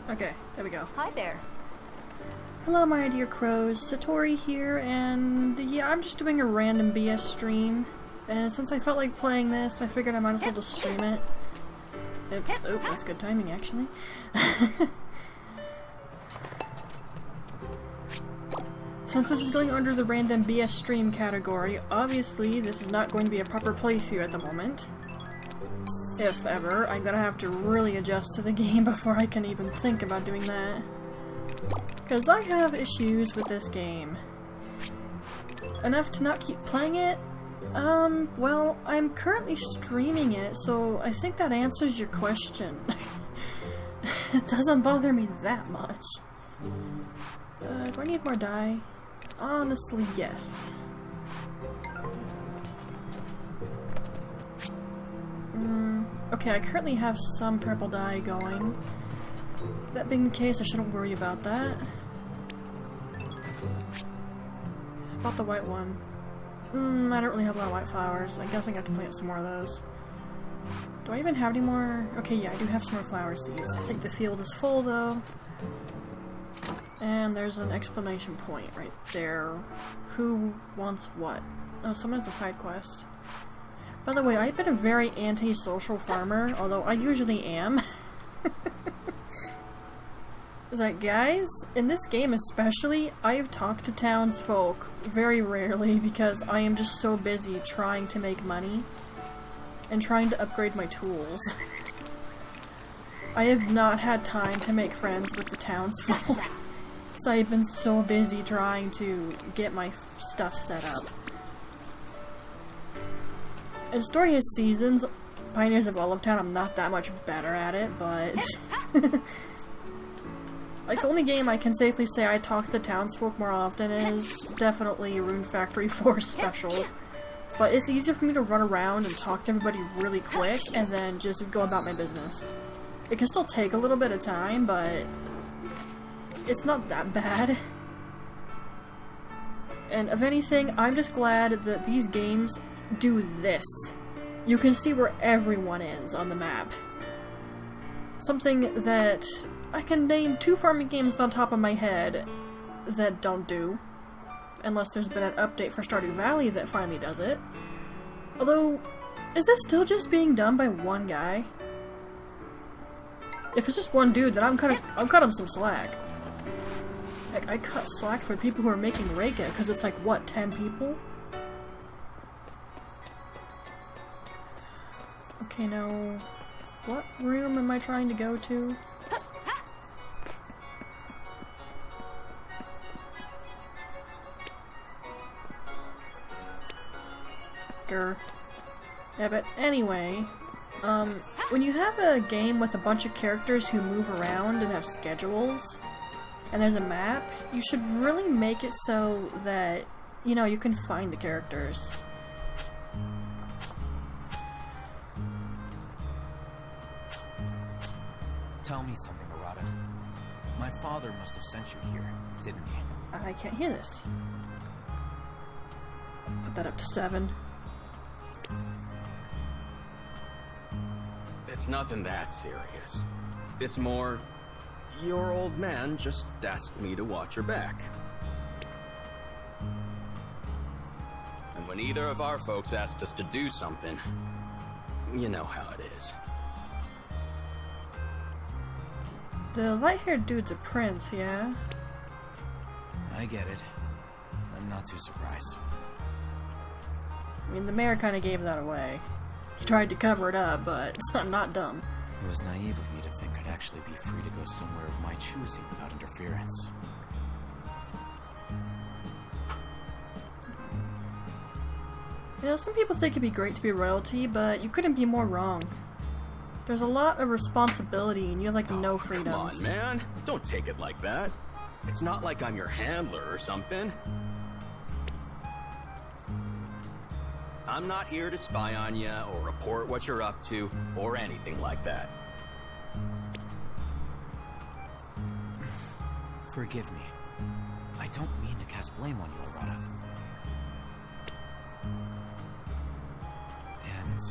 Okay, there we go. Hi there. Hello my dear crows, Satori here, and yeah, I'm just doing a random BS stream. And since I felt like playing this, I figured I might as well just stream it. Oh, that's good timing actually. Since this is going under the random BS stream category, obviously this is not going to be a proper playthrough at the moment. If ever, I'm gonna have to really adjust to the game before I can even think about doing that. Because I have issues with this game. Enough to not keep playing it? Well, I'm currently streaming it, so I think that answers your question. It doesn't bother me that much. Do I need more dye? Honestly, yes. Okay, I currently have some purple dye going. That being the case, I shouldn't worry about that. About the white one. I don't really have a lot of white flowers. I guess I have to plant some more of those. Do I even have any more? Okay, yeah, I do have some more flower seeds. I think the field is full, though. And there's an exclamation point right there. Who wants what? Oh, someone's a side quest. By the way, I've been a very anti-social farmer, although I usually am. Is that, guys, in this game especially, I have talked to townsfolk very rarely because I am just so busy trying to make money and trying to upgrade my tools. I have not had time to make friends with the townsfolk because I have been so busy trying to get my stuff set up. In SatoriEC Seasons, Pioneers of Olive Town, I'm not that much better at it, but... Like, the only game I can safely say I talk to the townsfolk more often is definitely Rune Factory 4 Special. But it's easier for me to run around and talk to everybody really quick, and then just go about my business. It can still take a little bit of time, but it's not that bad. And if anything, I'm just glad that these games do this. You can see where everyone is on the map. Something that I can name 2 farming games on top of my head that don't do. Unless there's been an update for Stardew Valley that finally does it. Although, is this still just being done by one guy? If it's just one dude, then I'll cut him some slack. Heck, I cut slack for people who are making Reika, because it's like, what, 10 people? Okay, now, what room am I trying to go to? Yeah, but anyway, when you have a game with a bunch of characters who move around and have schedules, and there's a map, you should really make it so that, you know, you can find the characters. Tell me something, Murata. My father must have sent you here, didn't he? I can't hear this. Put that up to 7. It's nothing that serious. It's more, your old man just asked me to watch your back. And when either of our folks asks us to do something, you know how it is. The light-haired dude's a prince, yeah? I get it. I'm not too surprised. I mean, the mayor kind of gave that away. He tried to cover it up, but I'm not dumb. It was naive of me to think I'd actually be free to go somewhere of my choosing without interference. You know, some people think it'd be great to be royalty, but you couldn't be more wrong. There's a lot of responsibility, and you have, like, no freedoms. Come on, man. Don't take it like that. It's not like I'm your handler or something. I'm not here to spy on you, or report what you're up to, or anything like that. Forgive me. I don't mean to cast blame on you, Arata. And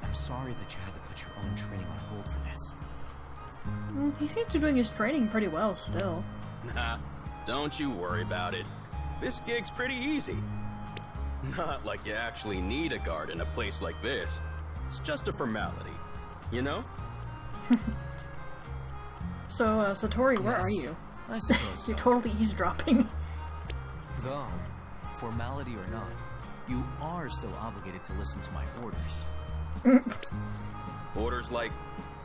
I'm sorry that you had to put your own training on hold for this. He seems to be doing his training pretty well still. Nah, don't you worry about it. This gig's pretty easy. Not like you actually need a guard in a place like this. It's just a formality, you know? So, Satori, where are you? I suppose so. You're totally eavesdropping. Though, formality or not, you are still obligated to listen to my orders. Orders like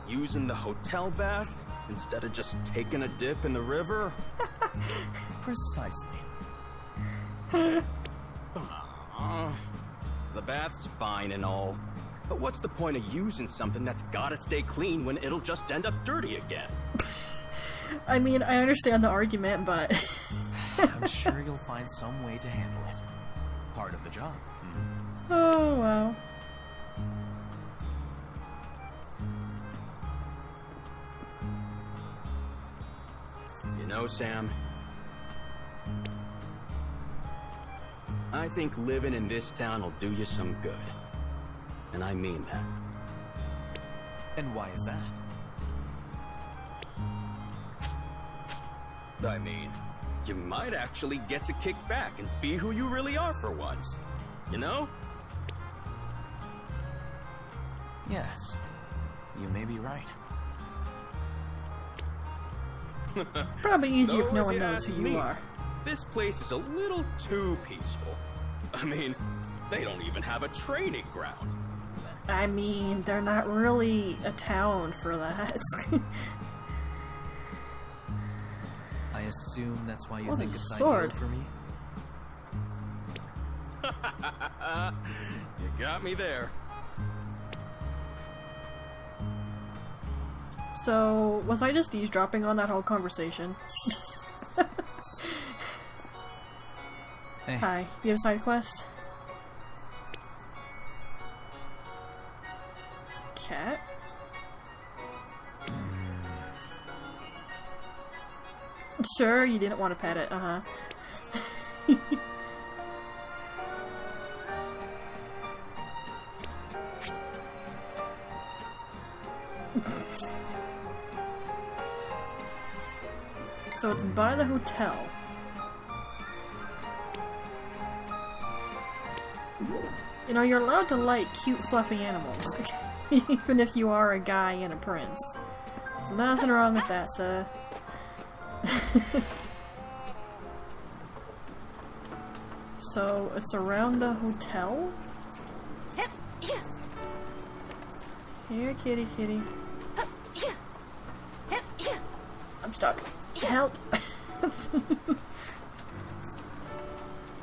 using the hotel bath instead of just taking a dip in the river? Precisely. The bath's fine and all, but what's the point of using something that's gotta stay clean when it'll just end up dirty again? I mean, I understand the argument, but... I'm sure you'll find some way to handle it. Part of the job. Oh, wow. You know, Sam, I think living in this town will do you some good. And I mean that. And why is that? I mean, you might actually get to kick back and be who you really are for once. You know? Yes, you may be right. Probably easier if Though, no if one you knows ask who you me, are. This place is a little too peaceful. I mean, they don't even have a training ground. I mean, they're not really a town for that. I assume that's why you What think a it's sword. ideal for me? You got me there. So, was I just eavesdropping on that whole conversation? Hey, Hi, you have a side quest? Cat? Sure, you didn't want to pet it, uh-huh. So it's by the hotel. You know, you're allowed to like cute, fluffy animals, even if you are a guy and a prince. There's nothing wrong with that, sir. So, it's around the hotel? Here, kitty, kitty. I'm stuck. Help! It's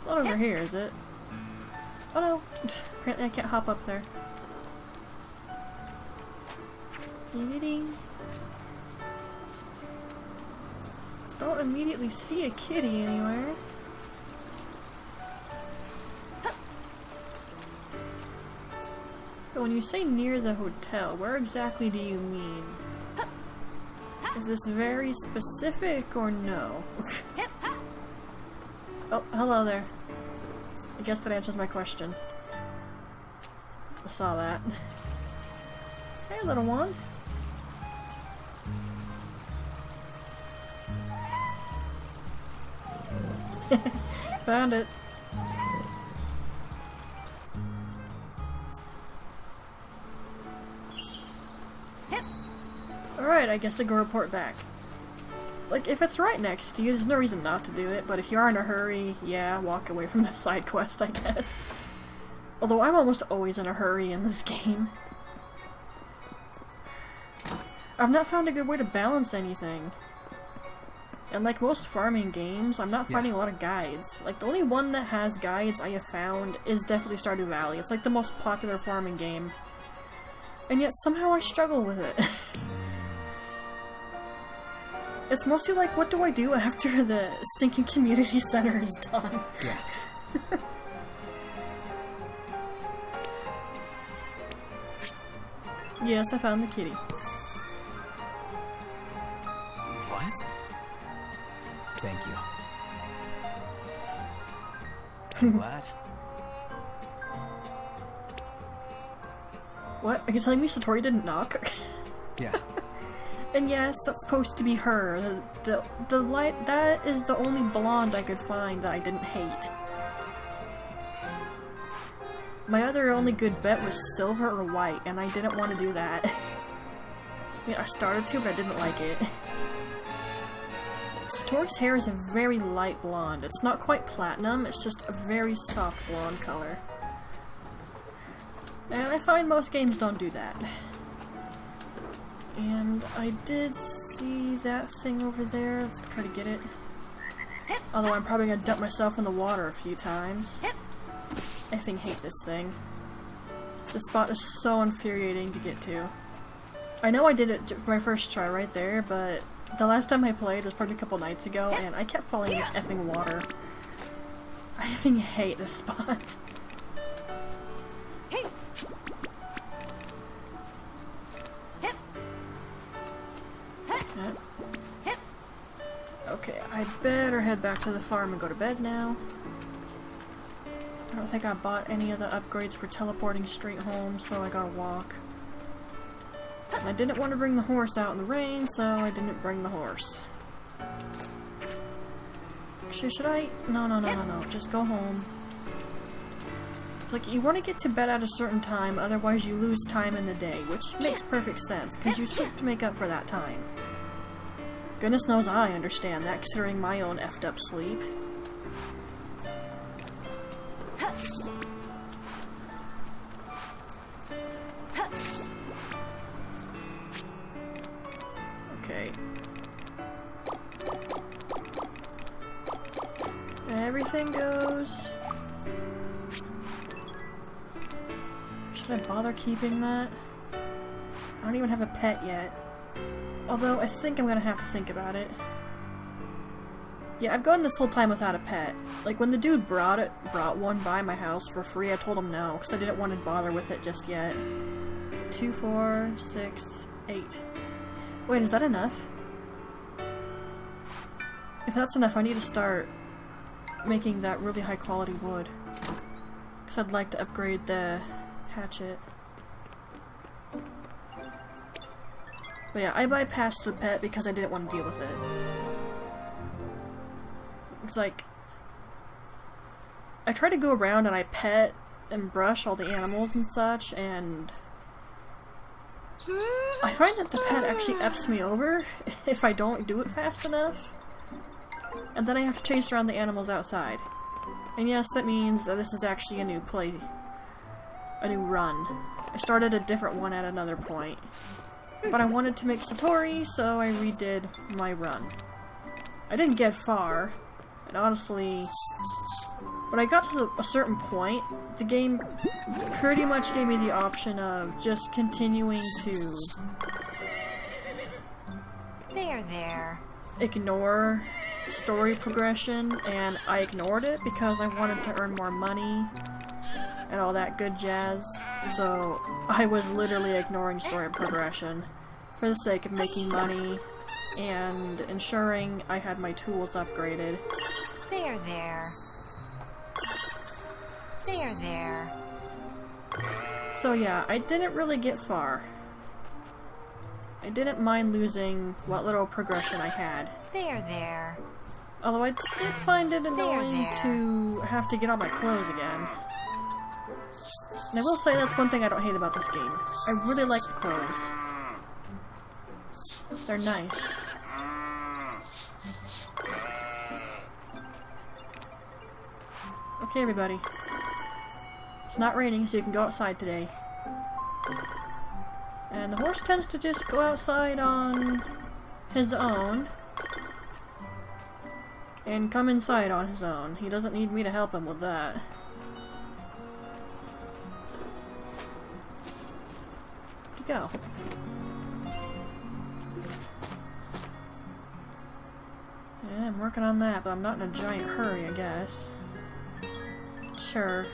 not over here, is it? Oh no! Apparently I can't hop up there. Ding. Don't immediately see a kitty anywhere. But when you say near the hotel, where exactly do you mean? Is this very specific or no? Oh, hello there. I guess that answers my question. I saw that. Hey, little one. Found it. Alright, I guess I go report back. Like, if it's right next to you, there's no reason not to do it, but if you are in a hurry, yeah, walk away from the side quest, I guess. Although I'm almost always in a hurry in this game. I've not found a good way to balance anything. And like most farming games, I'm not finding a lot of guides. Like, the only one that has guides I have found is definitely Stardew Valley. It's like the most popular farming game. And yet somehow I struggle with it. It's mostly like, what do I do after the stinking community center is done? Yeah. Yes, I found the kitty. What? Thank you. I'm glad. What? Are you telling me Satori didn't knock? Yeah. And yes, that's supposed to be her. The light, that is the only blonde I could find that I didn't hate. My other only good bet was silver or white, and I didn't want to do that. I mean, I started to, but I didn't like it. Satori's hair is a very light blonde. It's not quite platinum, it's just a very soft blonde color. And I find most games don't do that. And I did see that thing over there. Let's try to get it. Although I'm probably gonna dump myself in the water a few times. I effing hate this thing. This spot is so infuriating to get to. I know I did it for my first try right there, but the last time I played was probably a couple nights ago, and I kept falling in effing water. I effing hate this spot. Okay, I better head back to the farm and go to bed now. I don't think I bought any of the upgrades for teleporting straight home, so I gotta walk. And I didn't want to bring the horse out in the rain, so I didn't bring the horse. Actually, should I? No. Just go home. It's like, you want to get to bed at a certain time, otherwise you lose time in the day, which makes perfect sense, because you sleep to make up for that time. Goodness knows I understand that, considering my own effed up sleep. Okay. Everything goes. Should I bother keeping that? I don't even have a pet yet. Although, I think I'm gonna have to think about it. Yeah, I've gone this whole time without a pet. Like, when the dude brought one by my house for free, I told him no, because I didn't want to bother with it just yet. 2, 4, 6, 8. Wait, is that enough? If that's enough, I need to start making that really high quality wood. Because I'd like to upgrade the hatchet. But yeah, I bypassed the pet because I didn't want to deal with it. It's like, I try to go around and I pet and brush all the animals and such, and I find that the pet actually F's me over if I don't do it fast enough. And then I have to chase around the animals outside. And yes, that means that this is actually a new run. I started a different one at another point. But I wanted to make Satori, so I redid my run. I didn't get far, and honestly, when I got to a certain point, the game pretty much gave me the option of just continuing to ignore story progression, and I ignored it because I wanted to earn more money and all that good jazz, so I was literally ignoring story progression for the sake of making money and ensuring I had my tools upgraded. There. So yeah, I didn't really get far. I didn't mind losing what little progression I had. There. Although I did find it annoying to have to get all my clothes again. And I will say that's one thing I don't hate about this game. I really like the clothes. They're nice. Okay, everybody. It's not raining, so you can go outside today. And the horse tends to just go outside on his own and come inside on his own. He doesn't need me to help him with that. Where'd he go? Yeah, I'm working on that, but I'm not in a giant hurry, I guess. Sure.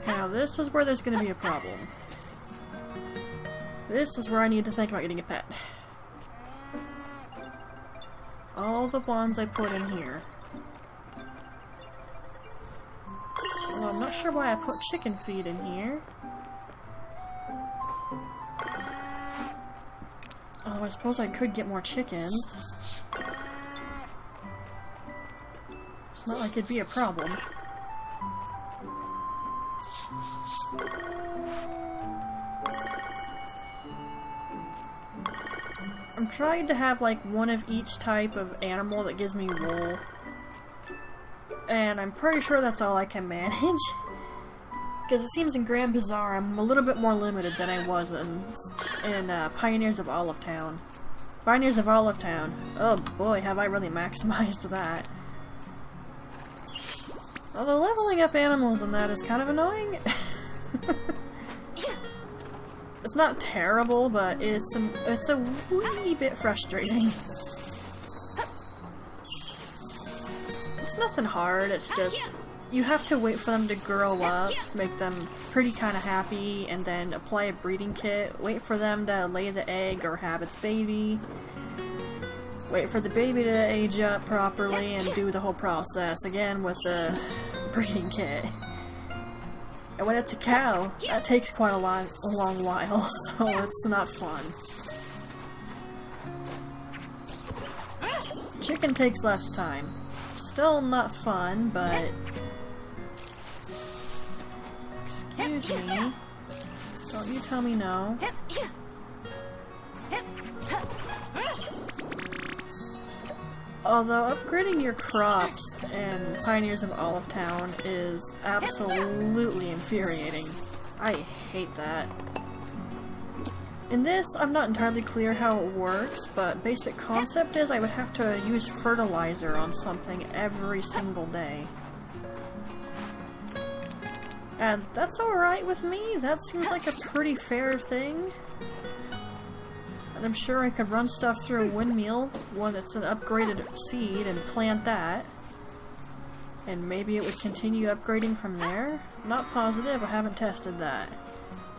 Now this is where there's gonna be a problem. This is where I need to think about getting a pet. All the ones I put in here. Well, I'm not sure why I put chicken feed in here. I suppose I could get more chickens. It's not like it'd be a problem. I'm trying to have like one of each type of animal that gives me wool. And I'm pretty sure that's all I can manage. Because it seems in Grand Bazaar I'm a little bit more limited than I was in Pioneers of Olive Town. Pioneers of Olive Town. Oh boy, have I really maximized that. Although leveling up animals in that is kind of annoying. It's not terrible, but it's a wee bit frustrating. It's nothing hard, it's just you have to wait for them to grow up, make them pretty kind of happy, and then apply a breeding kit, wait for them to lay the egg or have its baby, wait for the baby to age up properly, and do the whole process again with the breeding kit. And when it's a cow, that takes quite a long while, so it's not fun. Chicken takes less time. Still not fun, but... Excuse me. Don't you tell me no. Although upgrading your crops in Pioneers of Olive Town is absolutely infuriating. I hate that. In this, I'm not entirely clear how it works, but basic concept is I would have to use fertilizer on something every single day. And that's alright with me, that seems like a pretty fair thing. And I'm sure I could run stuff through a windmill when it's an upgraded seed and plant that. And maybe it would continue upgrading from there? Not positive, I haven't tested that.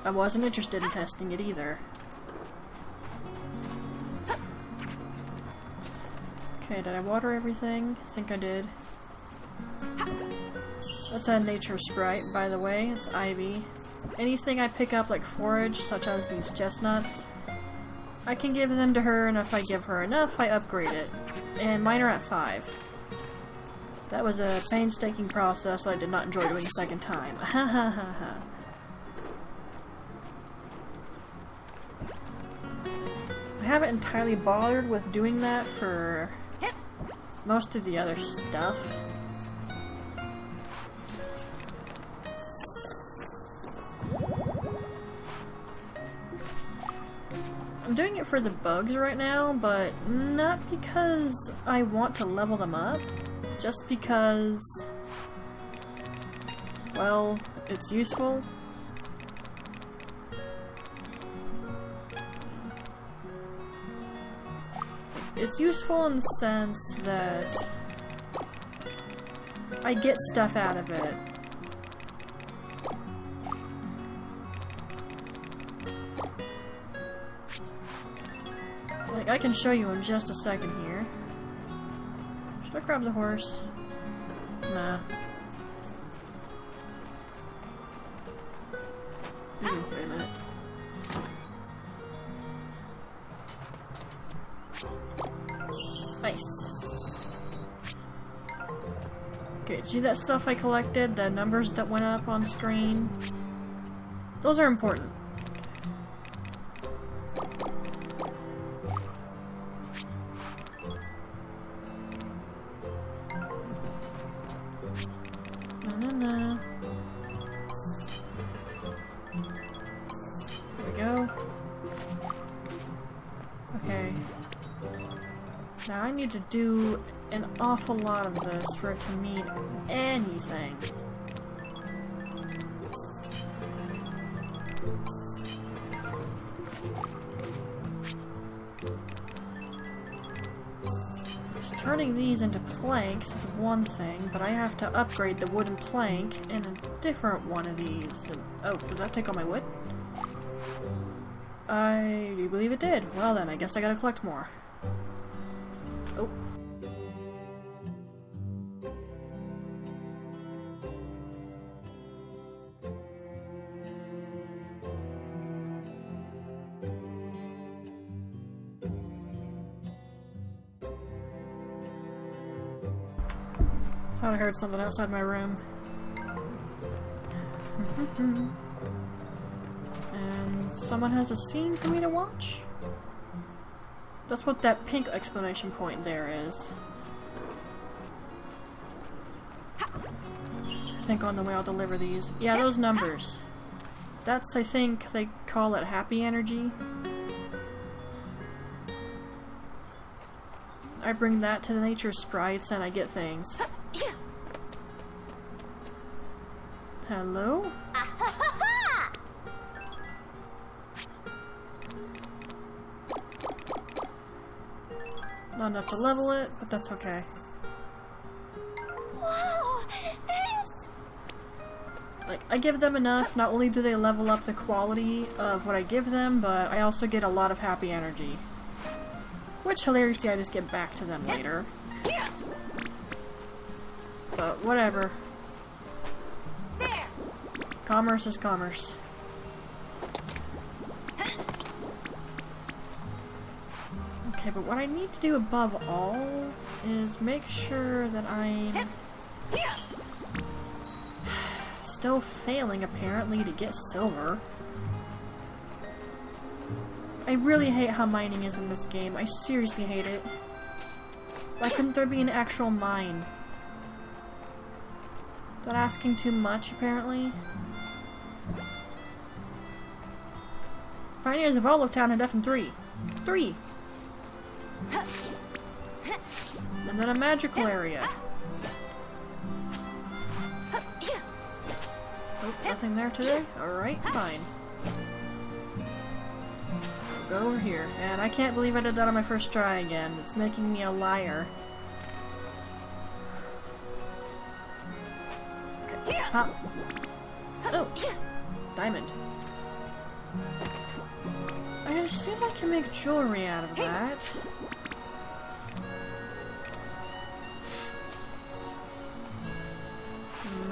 I wasn't interested in testing it either. Okay, did I water everything? I think I did. That's a nature sprite, by the way. It's Ivy. Anything I pick up like forage, such as these chestnuts, I can give them to her, and if I give her enough, I upgrade it. And mine are at 5. That was a painstaking process that I did not enjoy doing a second time. Ha ha ha ha. I haven't entirely bothered with doing that for most of the other stuff. I'm doing it for the bugs right now, but not because I want to level them up, just because, well, it's useful. It's useful in the sense that I get stuff out of it. Like, I can show you in just a second here. Should I grab the horse? Nah. Ooh, wait a minute. Nice. Okay, see that stuff I collected? The numbers that went up on screen? Those are important. Na-na-na. There we go. Okay. Now I need to do an awful lot of this for it to mean anything. Because turning these into planks is one thing, but I have to upgrade the wooden plank in a different one of these. And, oh, did that take all my wood? I do believe it did. Well then, I guess I gotta collect more. Oh. Thought I heard something outside my room. And someone has a scene for me to watch? That's what that pink exclamation point there is. I think on the way I'll deliver these. Yeah, those numbers. That's, I think, they call it happy energy. I bring that to the nature sprites and I get things. Hello? Not enough to level it, but that's okay. Whoa! Thanks! Like, I give them enough, not only do they level up the quality of what I give them, but I also get a lot of happy energy. Which, hilariously, I just get back to them later. But, whatever. There! Commerce is commerce. Okay, but what I need to do above all is make sure that I'm still failing, apparently, to get silver. I really hate how mining is in this game. I seriously hate it. Why couldn't there be an actual mine? Is that asking too much, apparently? Pioneers of Olive Town had F3. 3! And then a magical area. Oh, nothing there today? Alright, fine. Go over here. And I can't believe I did that on my first try again. It's making me a liar. Okay, pop. Oh! Diamond. I assume I can make jewelry out of that.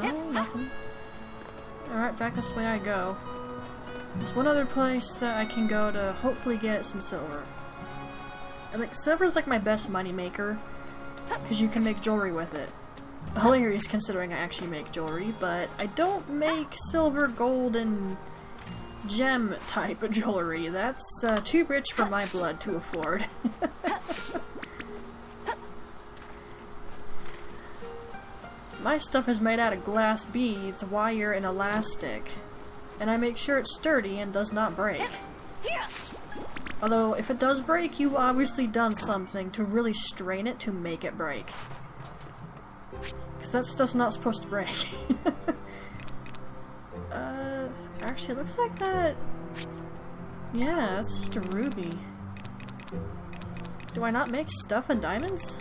No, nothing. Alright, back this way I go. There's one other place that I can go to hopefully get some silver. And like, silver's like my best money maker, because you can make jewelry with it. Hilarious considering I actually make jewelry, but I don't make silver, gold, and gem type of jewelry. That's too rich for my blood to afford. My stuff is made out of glass beads, wire, and elastic. And I make sure it's sturdy and does not break. Although, if it does break, you've obviously done something to really strain it to make it break. Because that stuff's not supposed to break. Actually, it looks like that... Yeah, it's just a ruby. Do I not make stuff in diamonds?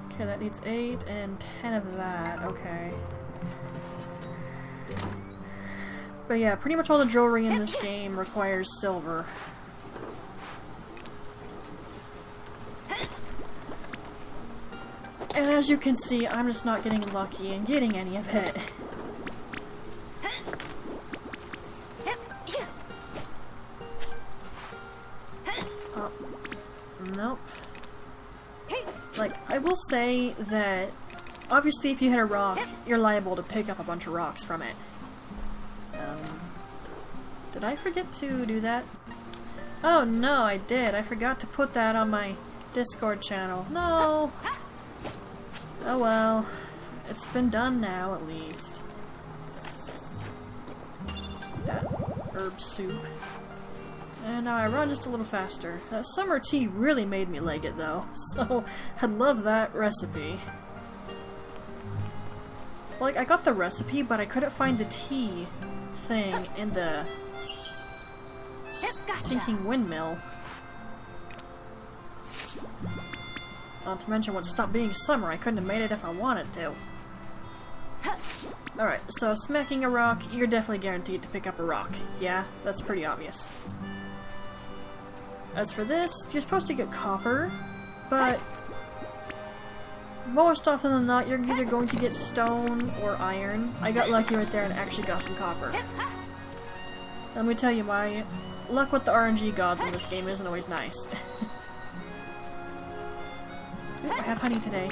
Okay, that needs 8 and 10 of that. Okay. But yeah, pretty much all the jewelry in this game requires silver. And as you can see, I'm just not getting lucky and getting any of it. Oh. Nope. Like, I will say that, obviously if you hit a rock, you're liable to pick up a bunch of rocks from it. Did I forget to do that? Oh no, I did. I forgot to put that on my Discord channel. No! Oh well. It's been done now, at least. That herb soup. And now I run just a little faster. That summer tea really made me like it though, so I love that recipe. Like, I got the recipe, but I couldn't find the tea thing in the stinking windmill. Not to mention, when it stopped being summer, I couldn't have made it if I wanted to. Alright, so smacking a rock, you're definitely guaranteed to pick up a rock. Yeah, that's pretty obvious. As for this, you're supposed to get copper, but most often than not, you're either going to get stone or iron. I got lucky right there and actually got some copper. Let me tell you, my luck with the RNG gods in this game isn't always nice. Ooh, I have honey today.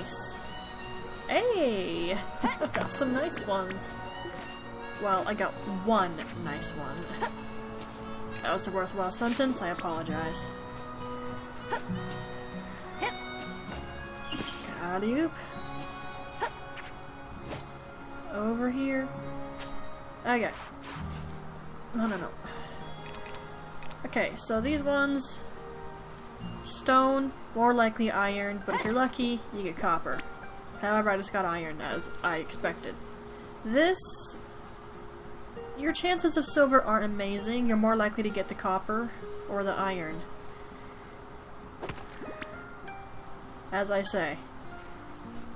Nice. Hey! I got some nice ones. Well, I got one nice one. That was a worthwhile sentence, I apologize. Alley-oop. Over here. Okay. No. Okay, so these ones... Stone, more likely iron, but if you're lucky, you get copper. However, I just got iron, as I expected. This... Your chances of silver aren't amazing. You're more likely to get the copper or the iron. As I say.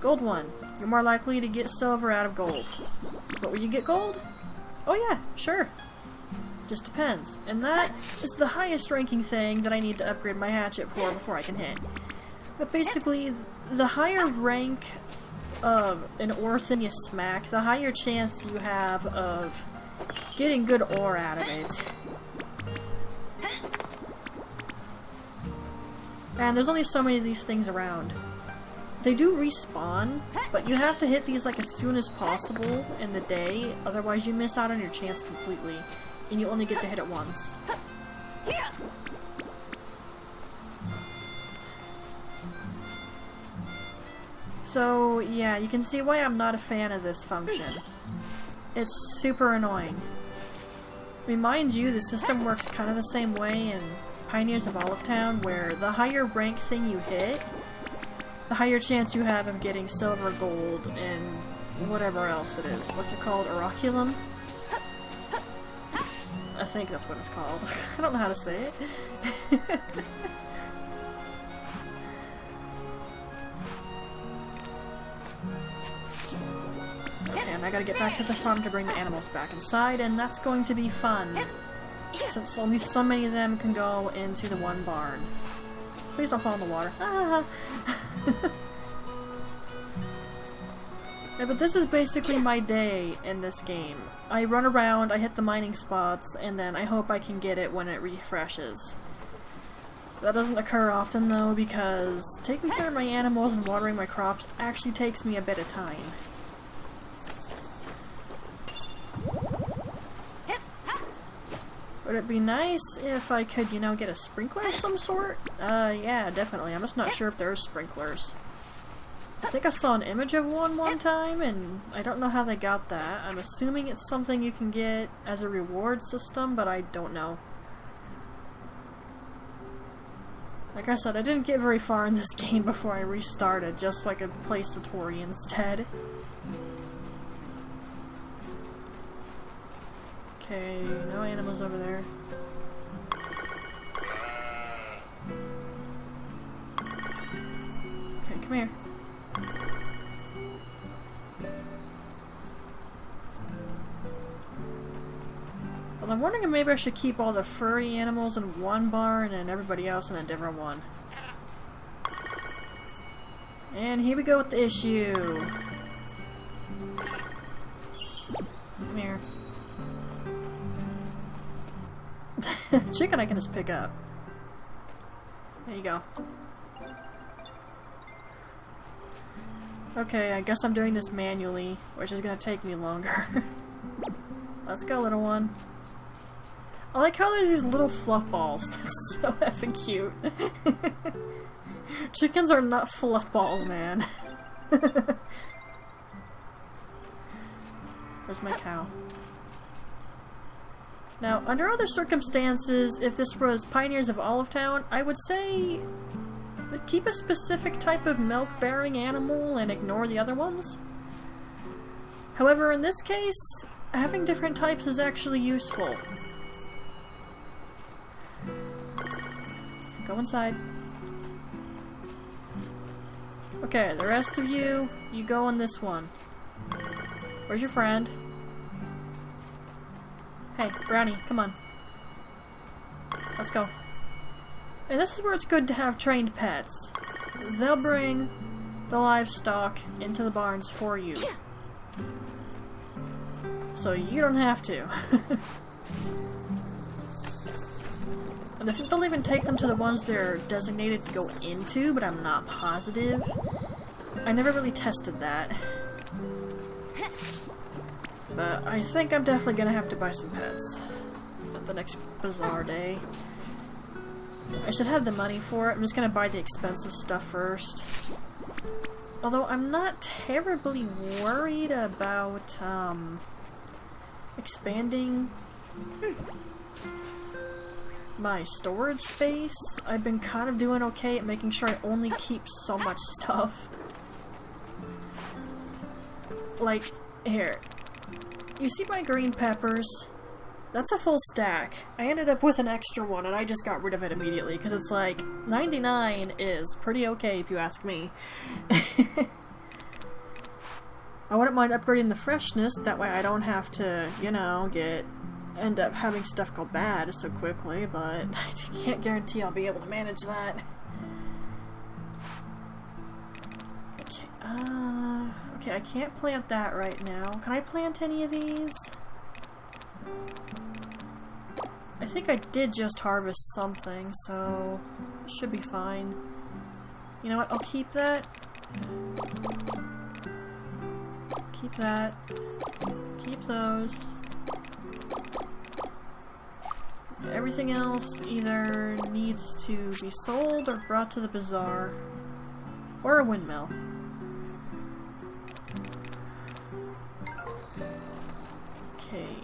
Gold one. You're more likely to get silver out of gold. But will you get gold? Oh yeah, sure. Just depends. And that is the highest ranking thing that I need to upgrade my hatchet for before I can hit. But basically, the higher rank of an ore than you smack, the higher chance you have of getting good ore out of it. And there's only so many of these things around. They do respawn, but you have to hit these like as soon as possible in the day, otherwise you miss out on your chance completely. And you only get to hit it once. So, yeah, you can see why I'm not a fan of this function. It's super annoying. I mean, mind you, the system works kind of the same way in Pioneers of Olive Town, where the higher rank thing you hit, the higher chance you have of getting silver, gold, and whatever else it is. What's it called? Oraculum? I think that's what it's called. I don't know how to say it. Okay, and I gotta get back to the farm to bring the animals back inside, and that's going to be fun. Since only so many of them can go into the one barn. Please don't fall in the water. Ah! Yeah, but this is basically my day in this game. I run around, I hit the mining spots, and then I hope I can get it when it refreshes. That doesn't occur often though, because taking care of my animals and watering my crops actually takes me a bit of time. Would it be nice if I could, you know, get a sprinkler of some sort? Yeah, definitely. I'm just not sure if there's sprinklers. I think I saw an image of one time, and I don't know how they got that. I'm assuming it's something you can get as a reward system, but I don't know. Like I said, I didn't get very far in this game before I restarted, just so I could play Satori instead. Okay, no animals over there. Okay, come here. Well, I'm wondering if maybe I should keep all the furry animals in one barn and everybody else in a different one. And here we go with the issue. Come here. Chicken I can just pick up. There you go. Okay, I guess I'm doing this manually, which is gonna take me longer. Let's go, little one. I like how there's these little fluff balls. That's so effing cute. Chickens are not fluff balls, man. Where's my cow? Now, under other circumstances, if this was Pioneers of Olive Town, I would say keep a specific type of milk-bearing animal and ignore the other ones. However, in this case, having different types is actually useful. Go inside. Okay, the rest of you, you go in this one. Where's your friend? Hey, Brownie, come on. Let's go. And this is where it's good to have trained pets. They'll bring the livestock into the barns for you. So you don't have to. And I think they'll even take them to the ones they're designated to go into, but I'm not positive. I never really tested that. But I think I'm definitely gonna have to buy some pets at the next Bazaar day. I should have the money for it. I'm just gonna buy the expensive stuff first. Although I'm not terribly worried about expanding my storage space. I've been kind of doing okay at making sure I only keep so much stuff. Like, here. You see my green peppers? That's a full stack. I ended up with an extra one and I just got rid of it immediately because it's like 99 is pretty okay if you ask me. I wouldn't mind upgrading the freshness, that way I don't have to, you know, end up having stuff go bad so quickly, but I can't guarantee I'll be able to manage that. Okay, okay, I can't plant that right now. Can I plant any of these? I think I did just harvest something, so it should be fine. You know what, I'll keep that. Keep that. Keep those. Everything else either needs to be sold or brought to the bazaar. Or a windmill. Okay.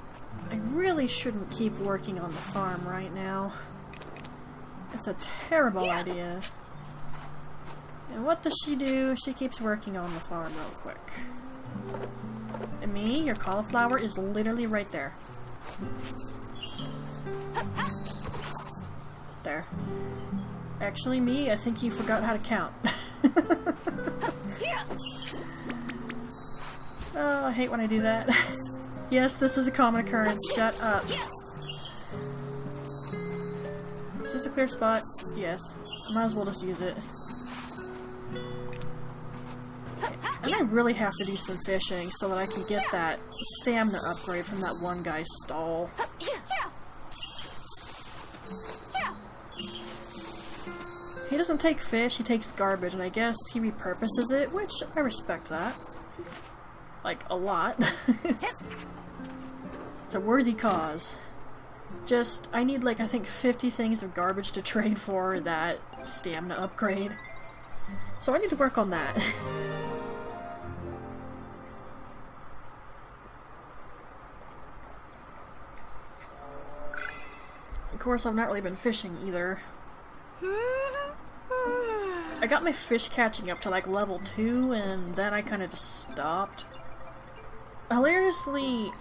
I really shouldn't keep working on the farm right now. It's a terrible idea. And what does she do? She keeps working on the farm real quick. And me, your cauliflower is literally right there. There. Actually, me, I think you forgot how to count. Oh, I hate when I do that. Yes, this is a common occurrence. Shut up. Is this a clear spot? Yes. Might as well just use it. And I really have to do some fishing so that I can get that stamina upgrade from that one guy's stall. He doesn't take fish, he takes garbage, and I guess he repurposes it, which I respect that. Like, a lot. It's a worthy cause. Just, I need like, I think 50 things of garbage to trade for that stamina upgrade. So I need to work on that. Of course, I've not really been fishing either. I got my fish catching up to like level 2 and then I kind of just stopped. Hilariously,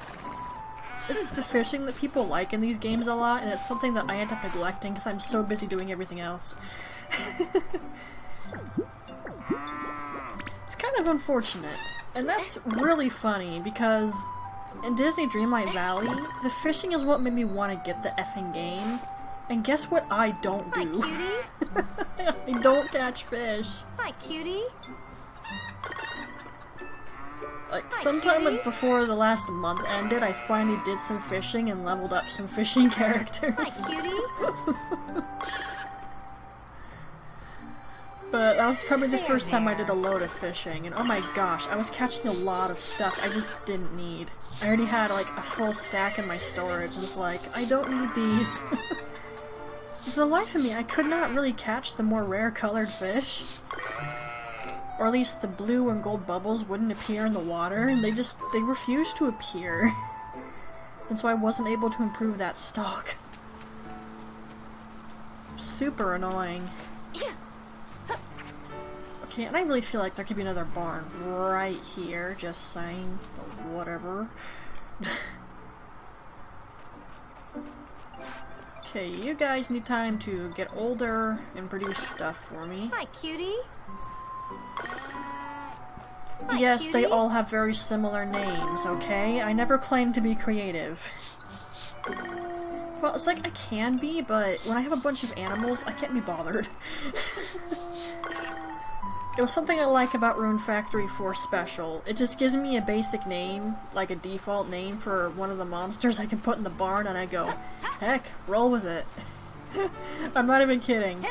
it's the fishing that people like in these games a lot, and it's something that I end up neglecting because I'm so busy doing everything else. It's kind of unfortunate, and that's really funny because in Disney Dreamlight Valley, the fishing is what made me want to get the effing game. And guess what I don't do? Hi, cutie. I don't catch fish. Hi, cutie. Like, Hi, sometime cutie. before the last month ended, I finally did some fishing and leveled up some fishing characters. Hi, cutie. But that was probably the first time I did a load of fishing, and oh my gosh, I was catching a lot of stuff I just didn't need. I already had like a full stack in my storage, and it's like, I don't need these. For the life of me, I could not really catch the more rare colored fish. Or at least the blue and gold bubbles wouldn't appear in the water, and they refused to appear. And so I wasn't able to improve that stock. Super annoying. Okay, and I really feel like there could be another barn right here, just saying, but whatever. Okay, you guys need time to get older and produce stuff for me. Hi, cutie. Hi, Yes, cutie. they all have very similar names, okay? I never claimed to be creative. Well, it's like I can be, but when I have a bunch of animals, I can't be bothered. It was something I like about Rune Factory 4 Special. It just gives me a basic name, like a default name for one of the monsters I can put in the barn, and I go, heck, roll with it. I'm not even kidding.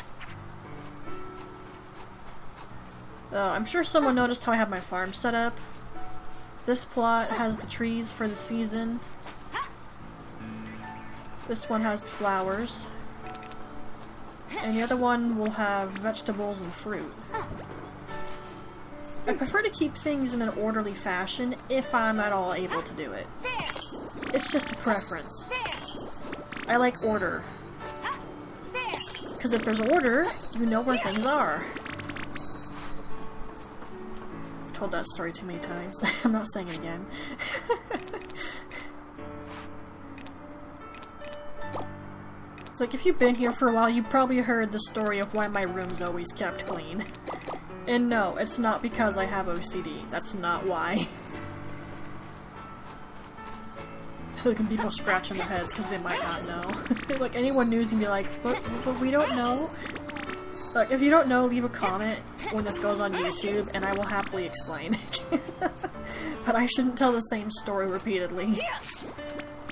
I'm sure someone noticed how I have my farm set up. This plot has the trees for the season. This one has the flowers. And the other one will have vegetables and fruit. I prefer to keep things in an orderly fashion if I'm at all able to do it. It's just a preference. I like order. Because if there's order, you know where things are. I've told that story too many times. I'm not saying it again. It's like, if you've been here for a while, you've probably heard the story of why my room's always kept clean. And no, it's not because I have OCD. That's not why. Look at people scratching their heads because they might not know. Like, anyone knows and be like, but we don't know. Look, if you don't know, leave a comment when this goes on YouTube, and I will happily explain. But I shouldn't tell the same story repeatedly.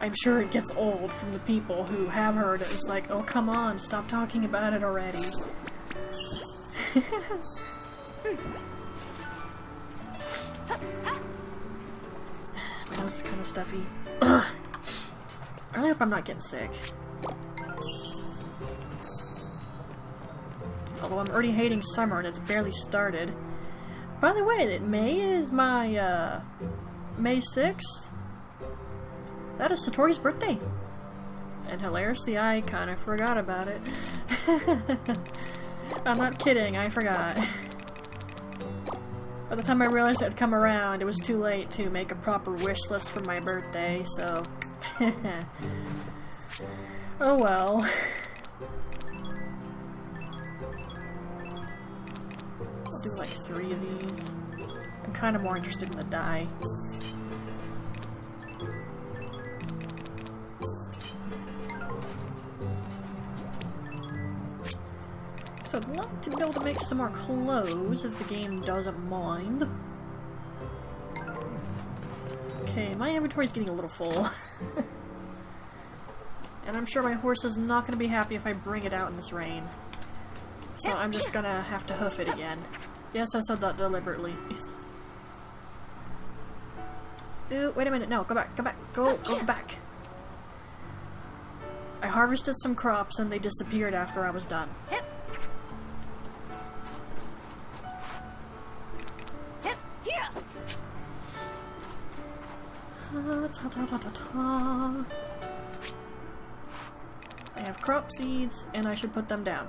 I'm sure it gets old from the people who have heard it. It's like, oh come on, stop talking about it already. My nose is kind of stuffy. I really hope I'm not getting sick. Although I'm already hating summer and it's barely started. By the way, May is my, May 6th. That is Satori's birthday. And hilariously, I kind of forgot about it. I'm not kidding, I forgot. By the time I realized it had come around, it was too late to make a proper wish list for my birthday, so... Oh well. I'll do like 3 of these. I'm kind of more interested in the dye. So I'd like to be able to make some more clothes if the game doesn't mind. Okay, my inventory's getting a little full. And I'm sure my horse is not going to be happy if I bring it out in this rain. So I'm just gonna have to hoof it again. Yes, I said that deliberately. Ooh, wait a minute, no, go back, go back. I harvested some crops and they disappeared after I was done. I have crop seeds, and I should put them down.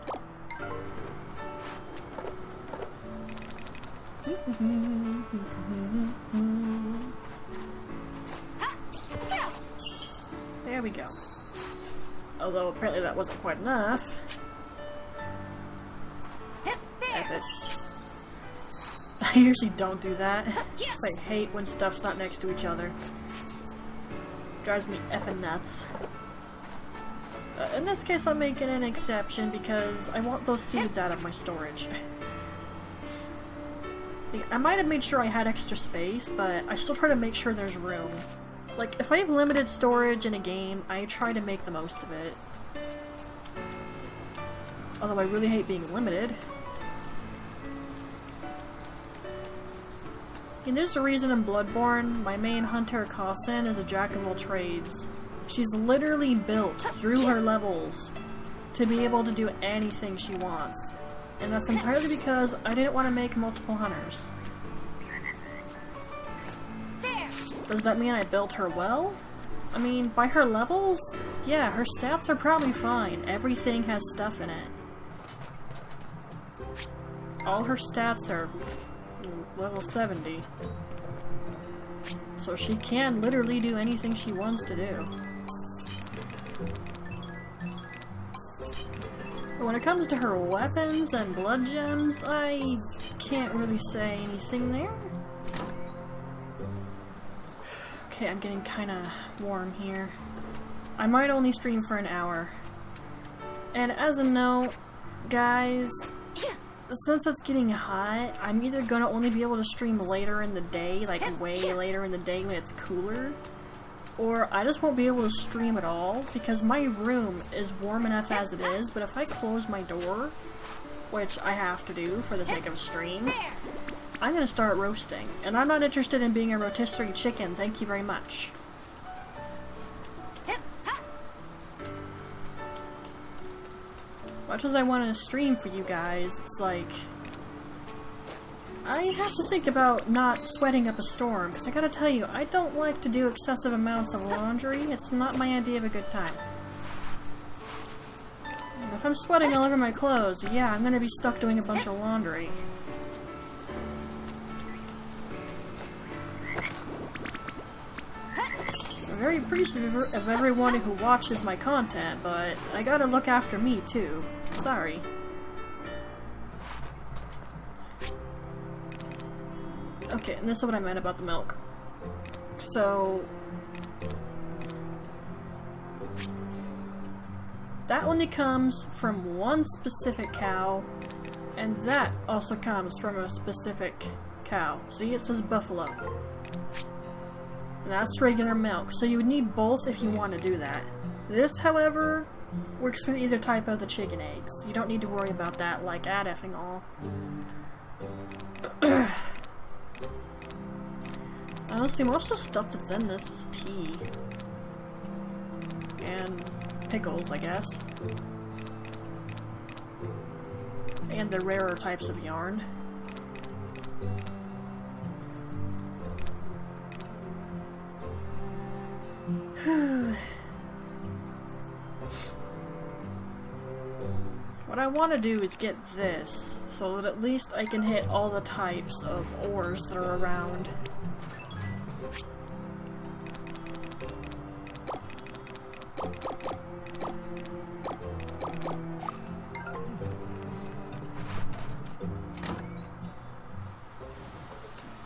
There we go. Although apparently that wasn't quite enough. I usually don't do that. I hate when stuff's not next to each other. Drives me effing nuts. In this case, I'm making an exception because I want those seeds out of my storage. I might have made sure I had extra space, but I still try to make sure there's room. Like, if I have limited storage in a game, I try to make the most of it. Although I really hate being limited. And there's a reason in Bloodborne, my main hunter, Kausen, is a jack of all trades. She's literally built through her levels to be able to do anything she wants. And that's entirely because I didn't want to make multiple hunters. Does that mean I built her well? I mean, by her levels, yeah, her stats are probably fine. Everything has stuff in it. All her stats are level 70. So she can literally do anything she wants to do. But when it comes to her weapons and blood gems, I can't really say anything there. Okay, I'm getting kinda warm here. I might only stream for an hour. And as a note, guys, since it's getting hot, I'm either gonna only be able to stream later in the day, like way later in the day when it's cooler, or I just won't be able to stream at all, because my room is warm enough as it is, but if I close my door, which I have to do for the sake of stream, I'm gonna start roasting. And I'm not interested in being a rotisserie chicken, thank you very much. Much as I want to stream for you guys, it's like... I have to think about not sweating up a storm, because I gotta tell you, I don't like to do excessive amounts of laundry. It's not my idea of a good time. And if I'm sweating all over my clothes, yeah, I'm gonna be stuck doing a bunch of laundry. I'm very appreciative of everyone who watches my content, but I gotta look after me too. Sorry. Okay, and this is what I meant about the milk. So... that only comes from one specific cow, and that also comes from a specific cow. See, it says buffalo. And that's regular milk, so you would need both if you want to do that. This, however, works with either type of the chicken eggs. You don't need to worry about that like at effing all. Honestly, most of the stuff that's in this is tea. And pickles, I guess. And the rarer types of yarn. What I want to do is get this, so that at least I can hit all the types of ores that are around.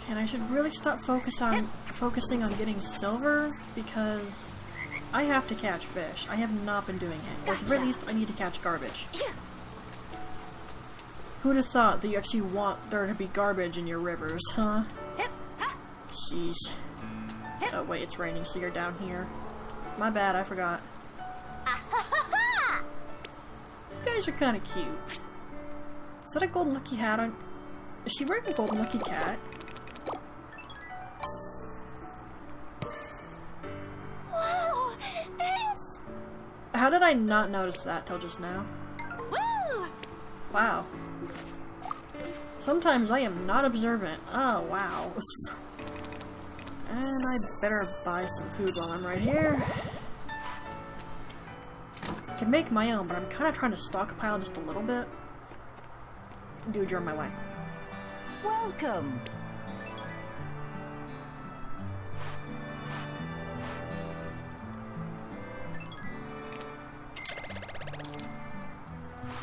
And I should really stop focusing on getting silver, because I have to catch fish. I have not been doing it. Or at the very least, I need to catch garbage. Who'd have thought that you actually want there to be garbage in your rivers, huh? Sheesh. Oh wait, it's raining, so you're down here. My bad, I forgot. You guys are kinda cute. Is that a golden lucky hat on... Is she wearing a golden lucky cat? Whoa! Thanks! How did I not notice that till just now? Woo! Wow. Sometimes I am not observant. Oh, wow. And I better buy some food while I'm right here. I can make my own, but I'm kind of trying to stockpile just a little bit. Dude, you're on my way. Welcome!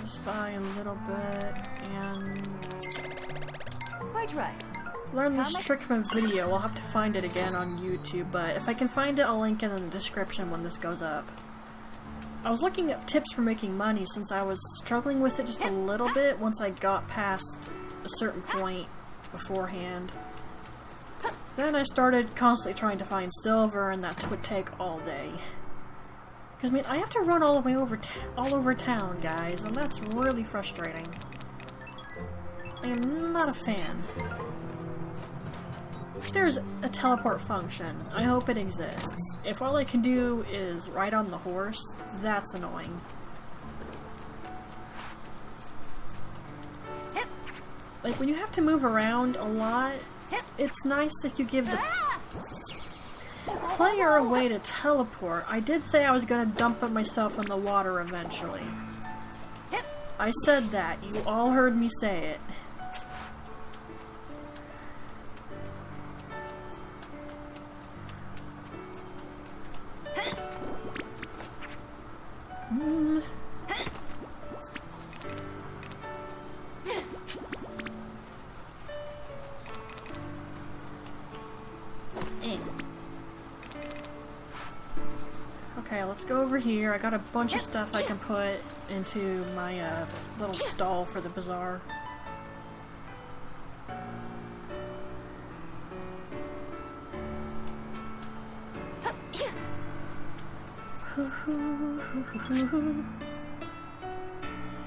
Just buy a little bit, and... Quite right. Learn this trick from a video. I'll have to find it again on YouTube, but if I can find it, I'll link it in the description when this goes up. I was looking at tips for making money since I was struggling with it just a little bit once I got past a certain point beforehand. Then I started constantly trying to find silver, and that would take all day. Because, I mean, I have to run all the way all over town, guys, and that's really frustrating. I am not a fan. There's a teleport function. I hope it exists. If all I can do is ride on the horse, that's annoying. Like, when you have to move around a lot, it's nice that you give the player a way to teleport. I did say I was gonna dump it myself in the water eventually. I said that. You all heard me say it. Okay, let's go over here. I got a bunch of stuff I can put into my little stall for the bazaar.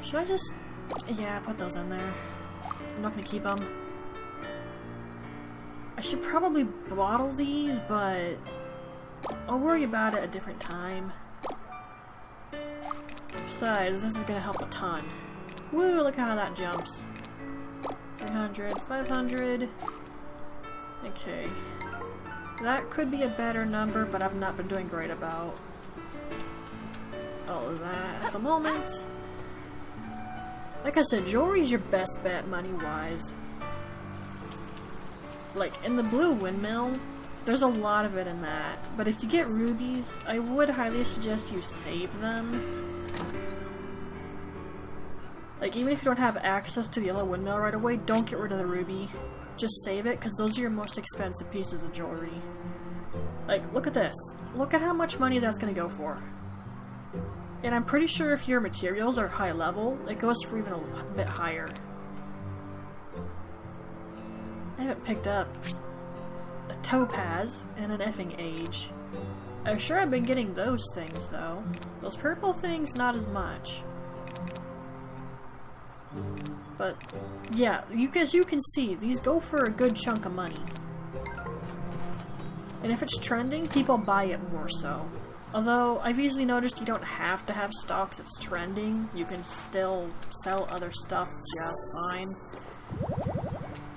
Should I just... Yeah, put those in there. I'm not gonna keep them. should probably bottle these, but I'll worry about it a different time. Besides, this is gonna help a ton. Woo, look how that jumps. 300, 500. Okay. That could be a better number, but I've not been doing great about all of that at the moment. Like I said, jewelry's your best bet money-wise. Like, in the blue windmill, there's a lot of it in that. But if you get rubies, I would highly suggest you save them. Like, even if you don't have access to the yellow windmill right away, don't get rid of the ruby. Just save it, because those are your most expensive pieces of jewelry. Like, look at this. Look at how much money that's going to go for. And I'm pretty sure if your materials are high level, it goes for even a bit higher. I haven't picked up a topaz and an effing age. I'm sure I've been getting those things, though. Those purple things, not as much. But, yeah, as you can see, these go for a good chunk of money. And if it's trending, people buy it more so. Although, I've easily noticed you don't have to have stock that's trending. You can still sell other stuff just fine.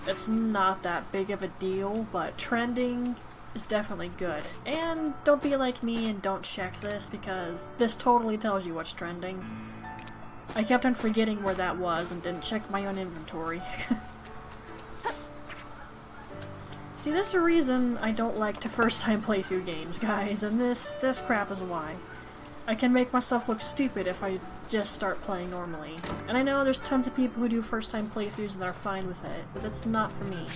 It's not that big of a deal, but trending is definitely good. And don't be like me and don't check this, because this totally tells you what's trending. I kept on forgetting where that was and didn't check my own inventory. See, there's a reason I don't like to first-time playthrough games, guys, and this crap is why. I can make myself look stupid if I just start playing normally. And I know there's tons of people who do first-time playthroughs and are fine with it, but that's not for me.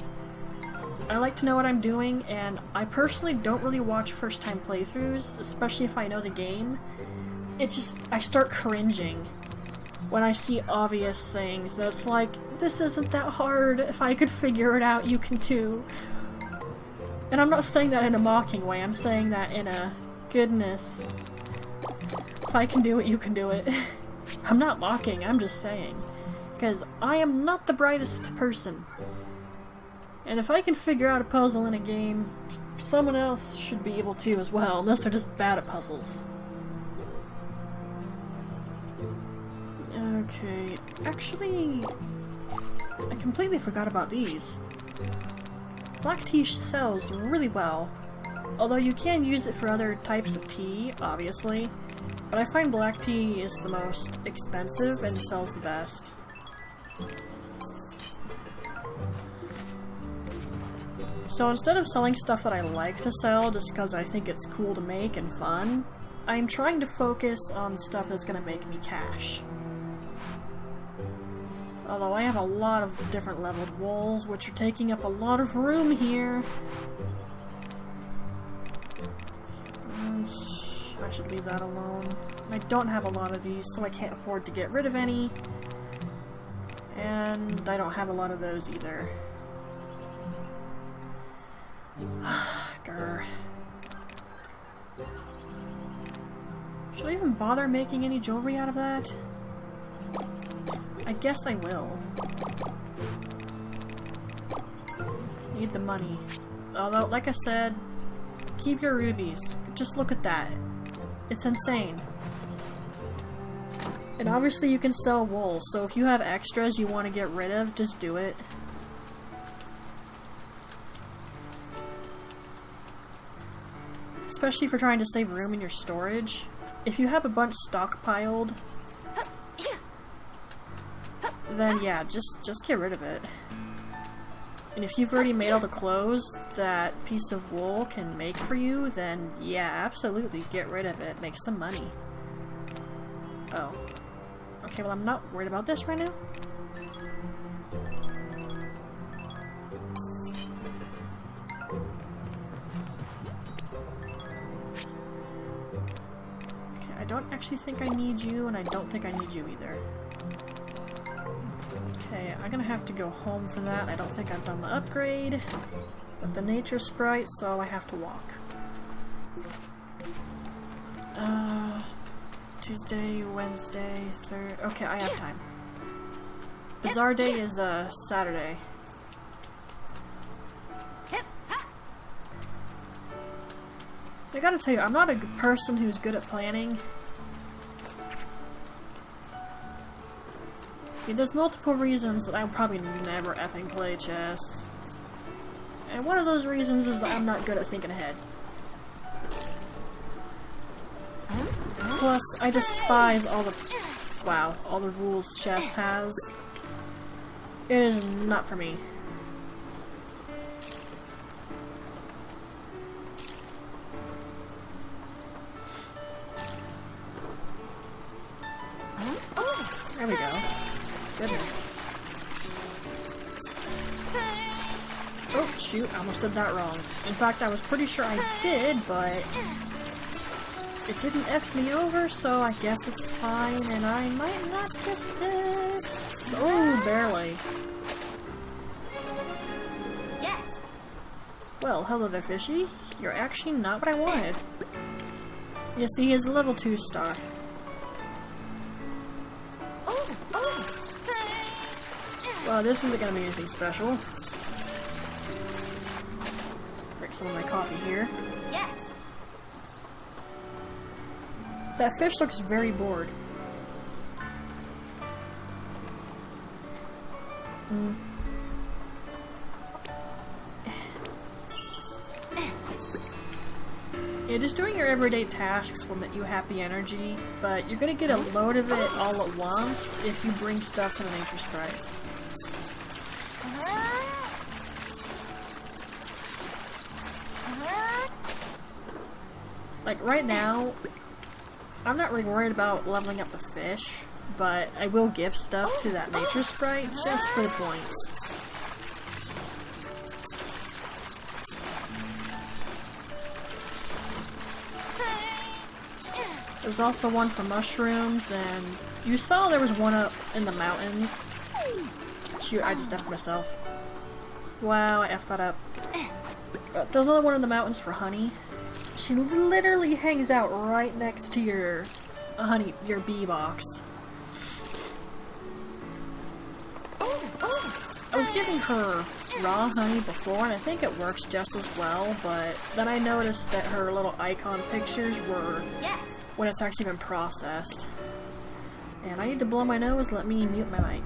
I like to know what I'm doing, and I personally don't really watch first-time playthroughs, especially if I know the game. It's just, I start cringing when I see obvious things that's like, this isn't that hard, if I could figure it out, you can too. And I'm not saying that in a mocking way, I'm saying that in a, goodness, if I can do it, you can do it. I'm not mocking, I'm just saying. Because I am not the brightest person. And if I can figure out a puzzle in a game, someone else should be able to as well, unless they're just bad at puzzles. Okay, actually, I completely forgot about these. Black tea sells really well, although you can use it for other types of tea, obviously, but I find black tea is the most expensive and sells the best. So instead of selling stuff that I like to sell just because I think it's cool to make and fun, I'm trying to focus on stuff that's going to make me cash. Although I have a lot of different leveled wools, which are taking up a lot of room here. I should leave that alone. I don't have a lot of these, so I can't afford to get rid of any. And I don't have a lot of those either. Grr. Should I even bother making any jewelry out of that? I guess I will. Need the money. Although, like I said, keep your rubies. Just look at that. It's insane. And obviously you can sell wool, so if you have extras you want to get rid of, just do it. Especially if you're trying to save room in your storage. If you have a bunch stockpiled, then yeah, just get rid of it. And if you've already made all the clothes that piece of wool can make for you, then yeah, absolutely get rid of it. Make some money. Oh. Okay, well I'm not worried about this right now. Okay, I don't actually think I need you, and I don't think I need you either. Okay, I'm gonna have to go home for that. I don't think I've done the upgrade with the nature sprite, so I have to walk. Tuesday, Wednesday, okay, I have time. Bazaar day is Saturday. I gotta tell you, I'm not a person who's good at planning. Yeah, there's multiple reasons that I'll probably never effing play chess. And one of those reasons is that I'm not good at thinking ahead. Plus, I despise all the rules chess has. It is not for me. There we go. Goodness. Oh, shoot, I almost did that wrong. In fact, I was pretty sure I did, but it didn't F me over, so I guess it's fine, and I might not get this. Oh, barely. Yes. Well, hello there, fishy. You're actually not what I wanted. You see, he's a level 2 star. Well, this isn't gonna be anything special. Drink some of my coffee here. Yes. That fish looks very bored. Yeah, just doing your everyday tasks will net you happy energy, but you're gonna get a load of it all at once if you bring stuff to the nature sprites. Like, right now, I'm not really worried about leveling up the fish, but I will give stuff to that nature sprite just for the points. There's also one for mushrooms, and you saw there was one up in the mountains. Shoot, I just effed myself. Wow, I effed that up. There's another one in the mountains for honey. She literally hangs out right next to your bee box. I was giving her raw honey before, and I think it works just as well, but then I noticed that her little icon pictures were when it's actually been processed. And I need to blow my nose, let me mute my mic.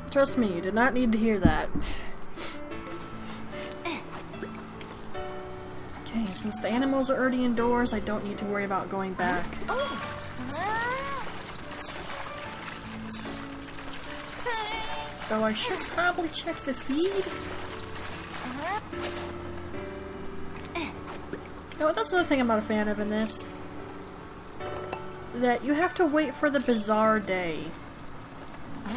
Trust me, you did not need to hear that. Okay, since the animals are already indoors, I don't need to worry about going back. Though I should probably check the feed. No, that's another thing I'm not a fan of in this. That you have to wait for the Bazaar day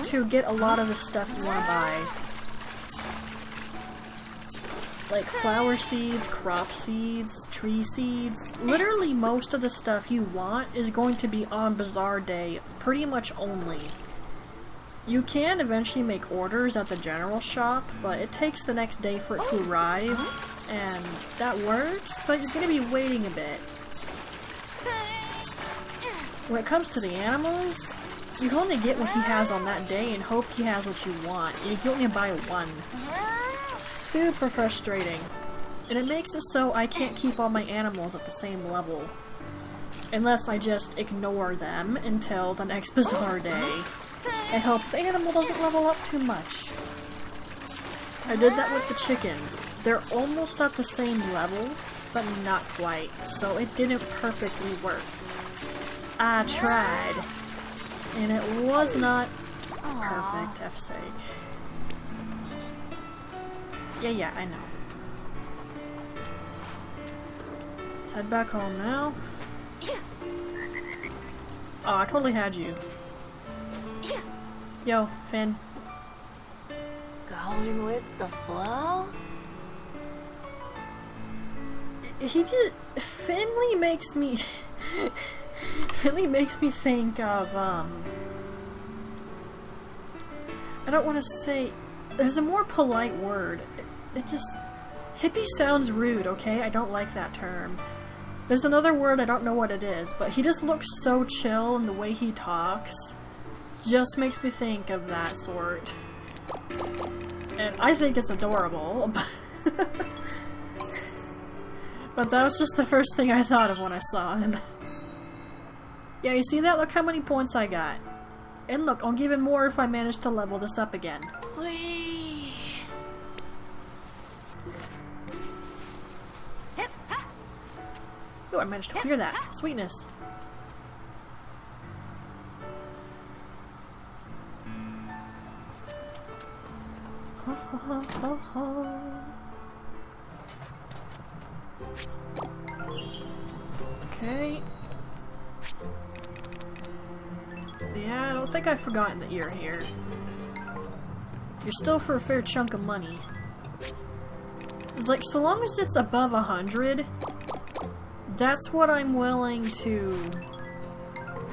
to get a lot of the stuff you want to buy. Like flower seeds, crop seeds, tree seeds. Literally most of the stuff you want is going to be on Bazaar Day, pretty much only. You can eventually make orders at the general shop, but it takes the next day for it to arrive, and that works, but you're going to be waiting a bit. When it comes to the animals, you can only get what he has on that day and hope he has what you want, and you can only buy one. Super frustrating. And it makes it so I can't keep all my animals at the same level. Unless I just ignore them until the next Bazaar day. I hope the animal doesn't level up too much. I did that with the chickens. They're almost at the same level, but not quite, so it didn't perfectly work. I tried. And it was not perfect, F's sake. Yeah, I know. Let's head back home now. Oh, I totally had you. Yo, Finn. Going with the flow? he just... Finley makes me... Finley makes me think of, I don't want to say... There's a more polite word. It just... Hippie sounds rude, okay? I don't like that term. There's another word, I don't know what it is, but he just looks so chill in the way he talks. Just makes me think of that sort. And I think it's adorable. But that was just the first thing I thought of when I saw him. Yeah, you see that? Look how many points I got. And look, I'll give him more if I manage to level this up again. Whee! Ooh, I managed to clear that. Sweetness. Ho ho ho ho ho. Okay. Yeah, I don't think I've forgotten that you're here. You're still for a fair chunk of money. It's like, so long as it's above 100, that's what I'm willing to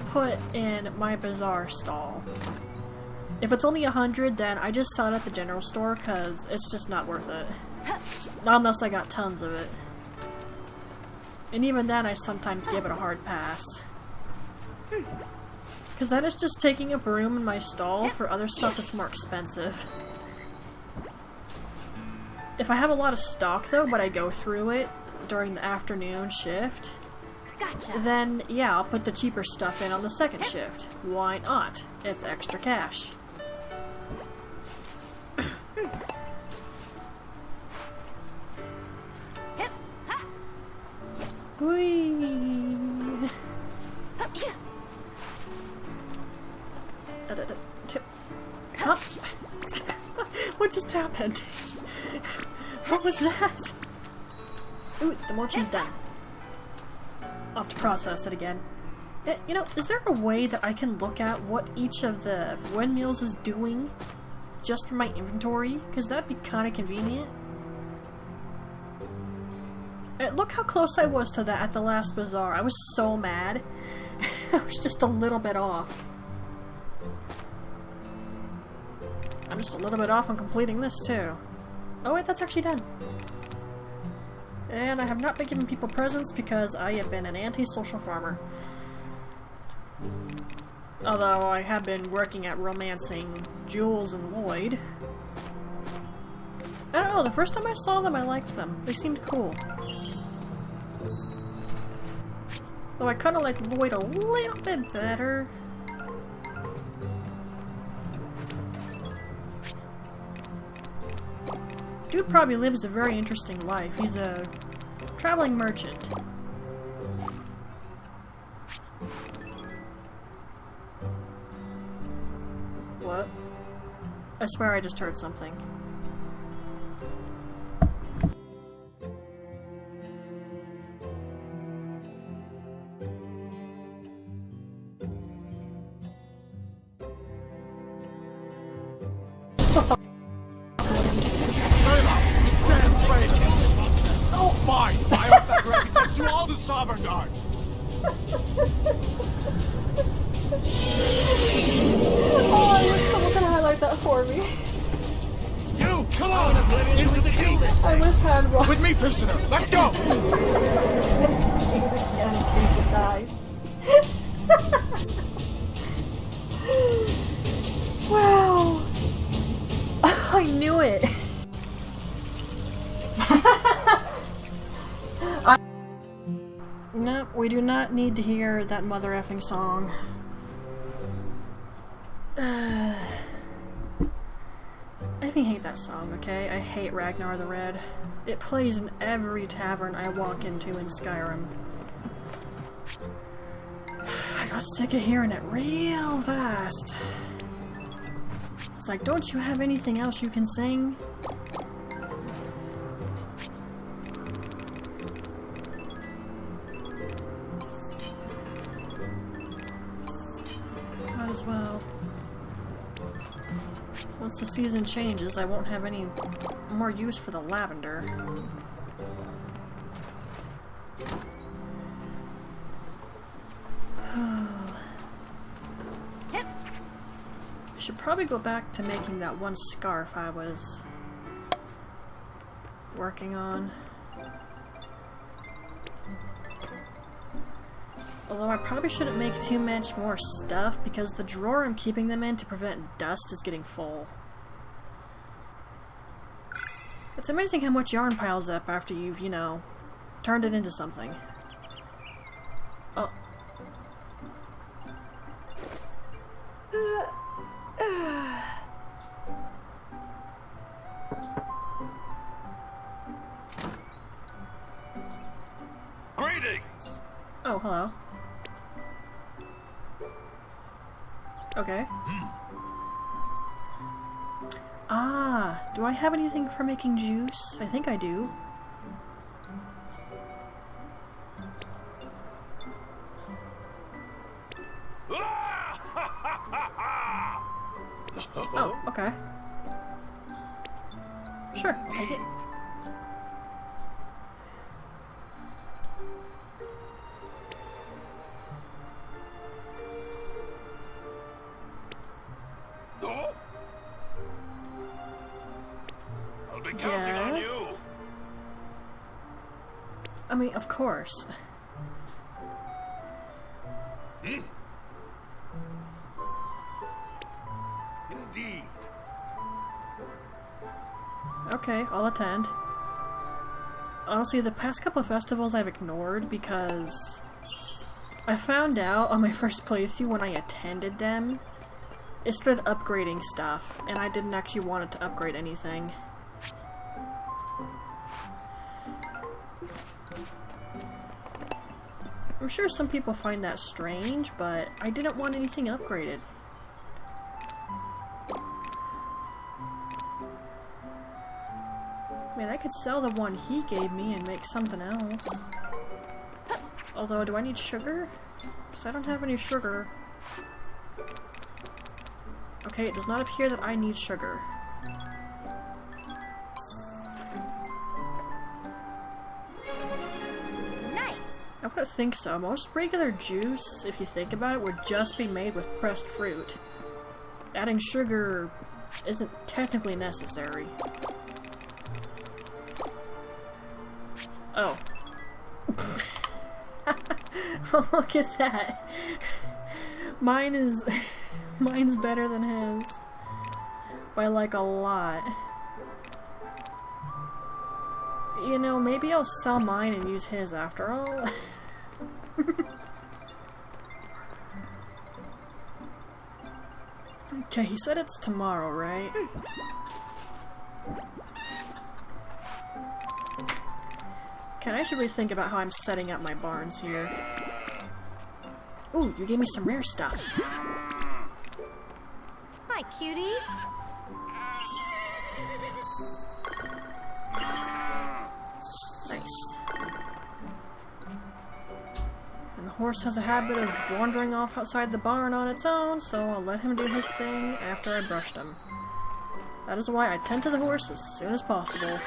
put in my Bazaar stall. If it's only 100, then I just sell it at the general store, because it's just not worth it. Not unless I got tons of it. And even then, I sometimes give it a hard pass. Because that is just taking up room in my stall for other stuff that's more expensive. If I have a lot of stock, though, but I go through it during the afternoon shift, Gotcha. then yeah, I'll put the cheaper stuff in on the second shift. Why not? It's extra cash. Whee! Huh? What just happened? What was that? Ooh, the mochi's done. I'll have to process it again. You know, is there a way that I can look at what each of the windmills is doing just for my inventory? Because that'd be kind of convenient. Look how close I was to that at the last Bazaar. I was so mad. I was just a little bit off. I'm just a little bit off on completing this too. Oh wait, that's actually done. And I have not been giving people presents because I have been an anti-social farmer. Although I have been working at romancing Jules and Lloyd. I don't know, the first time I saw them I liked them. They seemed cool. Though I kinda like Lloyd a little bit better. Dude probably lives a very interesting life. He's a traveling merchant. What? I swear I just heard something. With me, prisoner! Let's go! Wow! I knew it! No, we do not need to hear that mother effing song. I even hate that song, okay? I hate Ragnar the Red. It plays in every tavern I walk into in Skyrim. I got sick of hearing it real fast. It's like, don't you have anything else you can sing? Might as well. Once the season changes, I won't have any more use for the lavender. I should probably go back to making that one scarf I was working on. Although I probably shouldn't make too much more stuff because the drawer I'm keeping them in to prevent dust is getting full. It's amazing how much yarn piles up after you've, you know, turned it into something. Oh. Greetings! Oh, hello. Okay. Ah, do I have anything for making juice? I think I do. Oh, okay. Sure, take it. I'll be counting on you. I mean, of course. Indeed. Okay, I'll attend. Honestly, the past couple of festivals I've ignored because I found out on my first playthrough when I attended them, it started upgrading stuff, and I didn't actually want it to upgrade anything. I'm sure some people find that strange, but I didn't want anything upgraded. I mean, I could sell the one he gave me and make something else. Although, do I need sugar? Because I don't have any sugar. Okay, it does not appear that I need sugar. Nice. I wouldn't think so. Most regular juice, if you think about it, would just be made with pressed fruit. Adding sugar isn't technically necessary. Oh. Well, look at that. Mine's better than his. By like a lot. You know, maybe I'll sell mine and use his after all. Okay, he said it's tomorrow, right? Okay, I should rethink about how I'm setting up my barns here. Ooh, you gave me some rare stuff. Hi, cutie. Nice. And the horse has a habit of wandering off outside the barn on its own, so I'll let him do his thing after I brushed him. That is why I tend to the horse as soon as possible.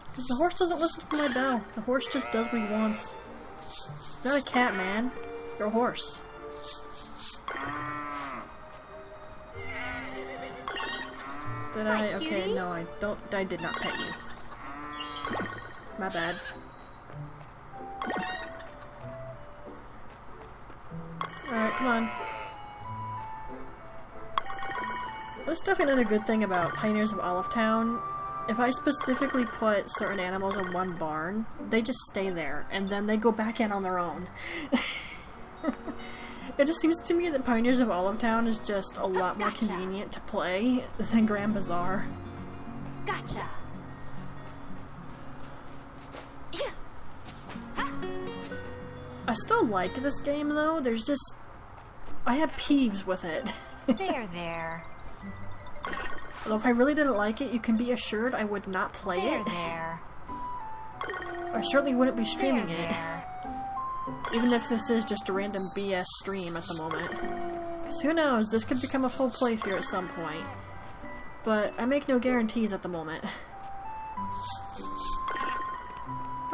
Because the horse doesn't listen to my bell. The horse just does what he wants. You're not a cat, man. You're a horse. Did I? Okay, no, I don't. I did not pet you. My bad. Alright, come on. That's definitely another good thing about Pioneers of Olive Town. If I specifically put certain animals in one barn, they just stay there, and then they go back in on their own. It just seems to me that Pioneers of Olive Town is just a lot more convenient to play than Grand Bazaar. Gotcha. I still like this game, though. There's just... I have peeves with it. There. Although if I really didn't like it, you can be assured I would not play it. There. I certainly wouldn't be streaming it. There. Even if this is just a random BS stream at the moment. Because who knows, this could become a full playthrough at some point. But I make no guarantees at the moment.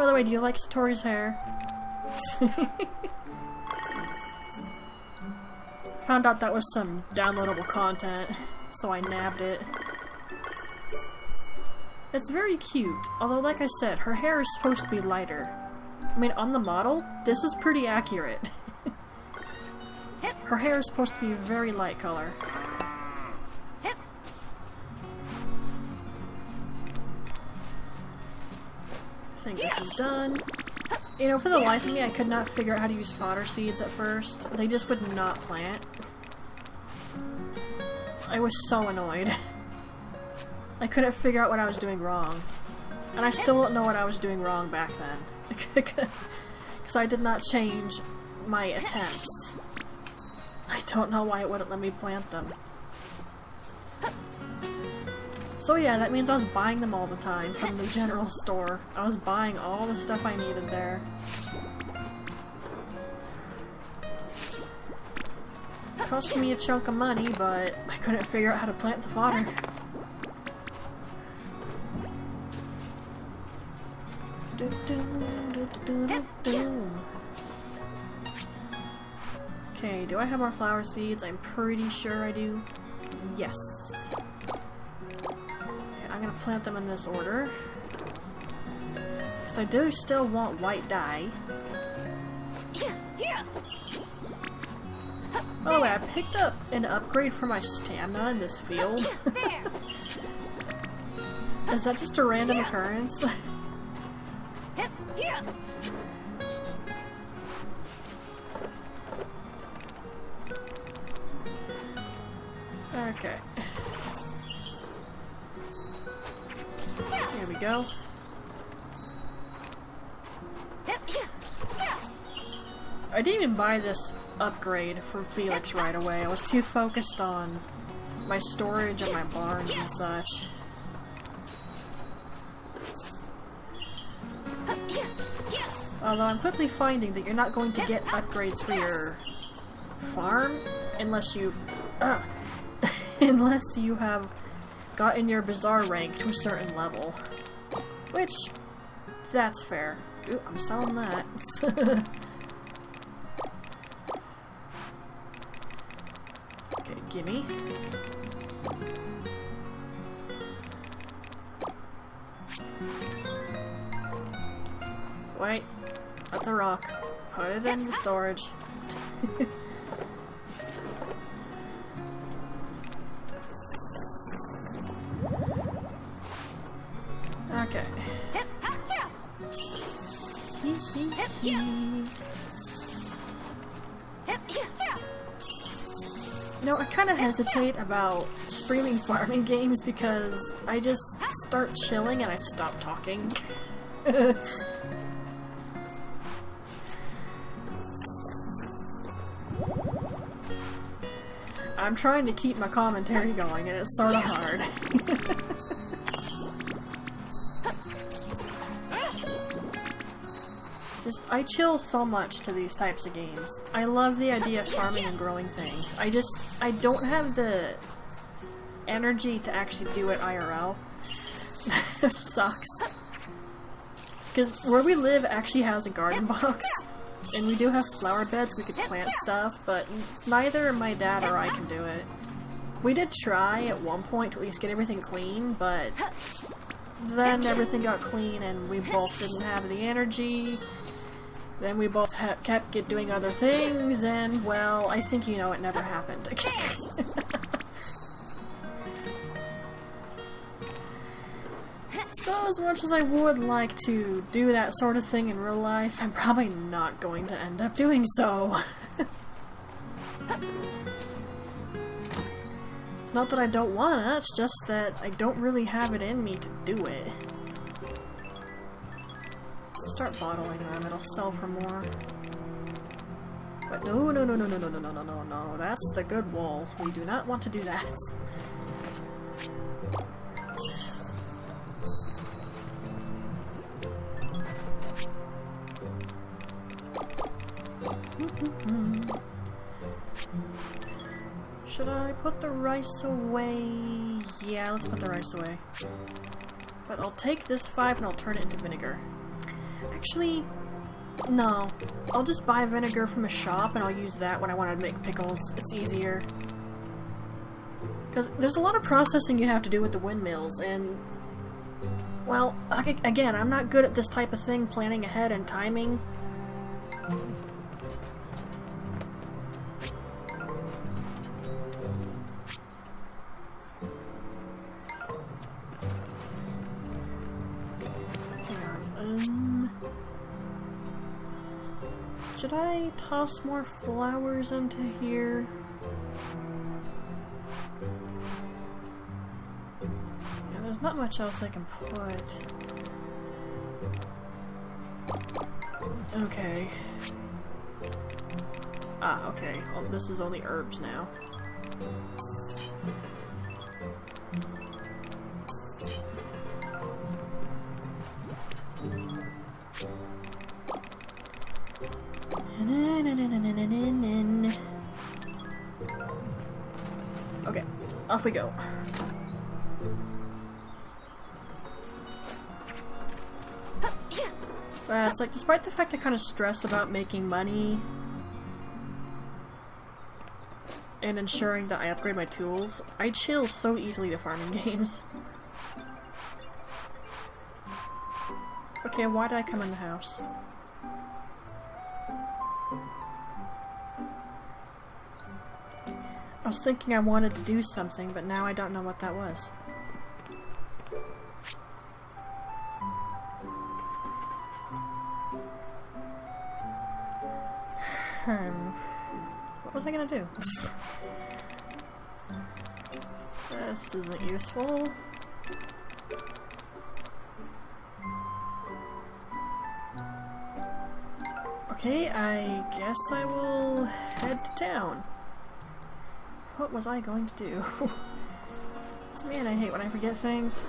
By the way, do you like Satori's hair? Found out that was some downloadable content, so I nabbed it. It's very cute, although like I said, her hair is supposed to be lighter. I mean, on the model, this is pretty accurate. Her hair is supposed to be a very light color. I think this is done. You know, for the life of me, I could not figure out how to use fodder seeds at first. They just would not plant. I was so annoyed. I couldn't figure out what I was doing wrong. And I still don't know what I was doing wrong back then. Because I did not change my attempts. I don't know why it wouldn't let me plant them. So yeah, that means I was buying them all the time from the general store. I was buying all the stuff I needed there. It cost me a chunk of money, but I couldn't figure out how to plant the fodder. Okay, do I have more flower seeds? I'm pretty sure I do. Yes. I'm gonna plant them in this order. Because I do still want white dye. Oh, I picked up an upgrade for my stamina in this field. Is that just a random occurrence? Okay. Here we go. I didn't even buy this upgrade for Felix right away. I was too focused on my storage and my barns and such. Although I'm quickly finding that you're not going to get upgrades for your farm unless you unless you have gotten your Bazaar rank to a certain level. Which, that's fair. Ooh, I'm selling that. Okay, gimme. Wait, that's a rock. Put it in the storage. Okay. You know, I kind of hesitate about streaming farming games because I just start chilling and I stop talking. I'm trying to keep my commentary going and it's sort of hard. I chill so much to these types of games. I love the idea of farming and growing things. I don't have the energy to actually do it IRL. It sucks. Because where we live actually has a garden box. And we do have flower beds, we could plant stuff, but neither my dad or I can do it. We did try at one point to at least get everything clean, but then everything got clean and we both didn't have the energy. Then we both kept doing other things, and, well, I think you know it never happened again. So, as much as I would like to do that sort of thing in real life, I'm probably not going to end up doing so. It's not that I don't wanna, it's just that I don't really have it in me to do it. Start bottling them, it'll sell for more. But no, that's the good wool. We do not want to do that. Should I put the rice away? Yeah, let's put the rice away. But I'll take this 5 and I'll turn it into vinegar. Actually, no. I'll just buy vinegar from a shop and I'll use that when I want to make pickles. It's easier. Because there's a lot of processing you have to do with the windmills, and... well, again, I'm not good at this type of thing, planning ahead and timing. Should I toss more flowers into here? Yeah, there's not much else I can put. Okay. Ah, okay. Well, this is only herbs now. Okay, off we go. It's like, despite the fact I kind of stress about making money and ensuring that I upgrade my tools, I chill so easily to farming games. Okay, why did I come in the house? I was thinking I wanted to do something, but now I don't know what that was. What was I gonna do? This isn't useful. Okay, I guess I will head to town. What was I going to do? Man, I hate when I forget things.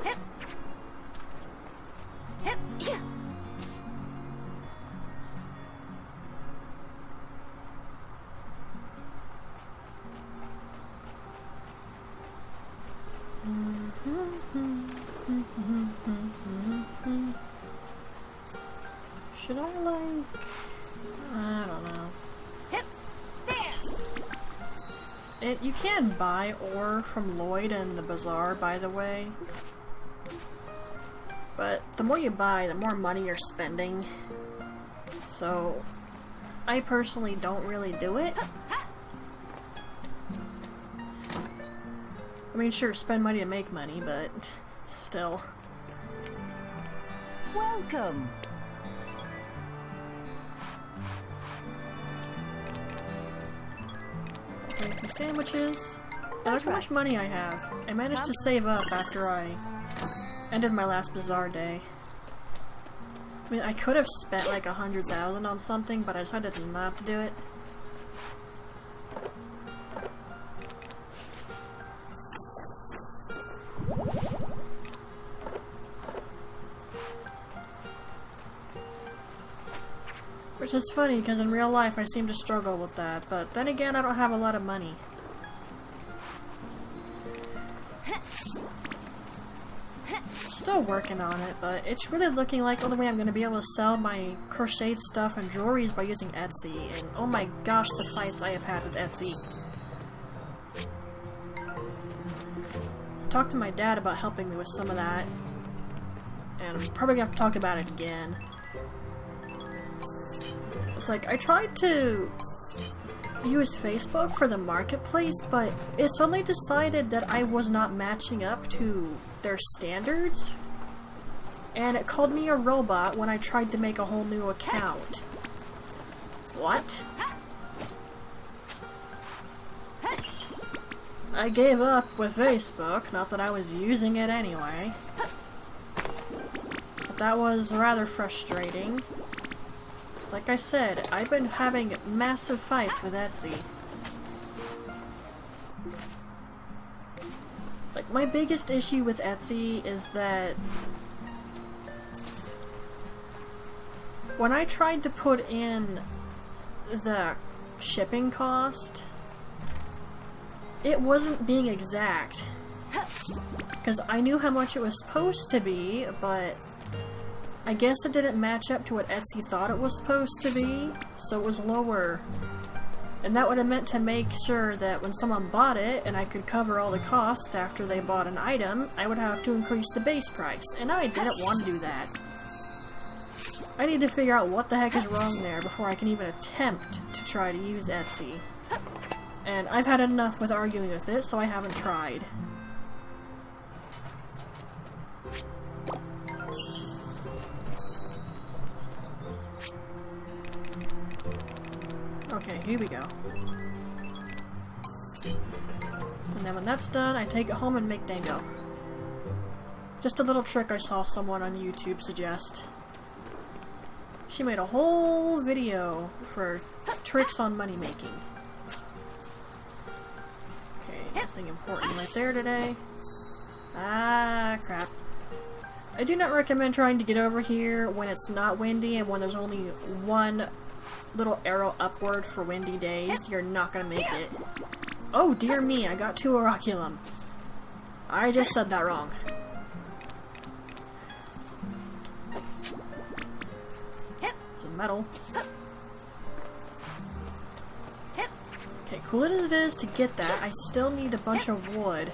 Should I, like... I don't know. You can buy ore from Lloyd and the Bazaar, by the way. But the more you buy, the more money you're spending. So, I personally don't really do it. I mean, sure, spend money to make money, but still. Welcome! Sandwiches. And look how much money I have. I managed to save up after I ended my last Bazaar day. I mean, I could have spent like 100,000 on something, but I decided not to do it. Which is funny, because in real life I seem to struggle with that, but then again I don't have a lot of money. Still working on it, but it's really looking like the only way I'm going to be able to sell my crocheted stuff and jewelry is by using Etsy, and oh my gosh, the fights I have had with Etsy. I talked to my dad about helping me with some of that, and I'm probably going to have to talk about it again. It's like, I tried to use Facebook for the marketplace, but it suddenly decided that I was not matching up to their standards, and it called me a robot when I tried to make a whole new account. What? I gave up with Facebook, not that I was using it anyway. But that was rather frustrating. Like I said, I've been having massive fights with Etsy. Like, my biggest issue with Etsy is that when I tried to put in the shipping cost, it wasn't being exact. Because I knew how much it was supposed to be, but I guess it didn't match up to what Etsy thought it was supposed to be, so it was lower. And that would have meant to make sure that when someone bought it, and I could cover all the costs after they bought an item, I would have to increase the base price, and I didn't want to do that. I need to figure out what the heck is wrong there before I can even attempt to try to use Etsy. And I've had enough with arguing with it, so I haven't tried. Okay, here we go. And then when that's done, I take it home and make dango. Just a little trick I saw someone on YouTube suggest. She made a whole video for tricks on money making. Okay, nothing important right there today. Ah, crap. I do not recommend trying to get over here when it's not windy and when there's only one little arrow upward for windy days. You're not gonna make it. Oh dear me, I got 2 Oraculum. I just said that wrong. Some metal. Okay, cool as it is to get that, I still need a bunch of wood.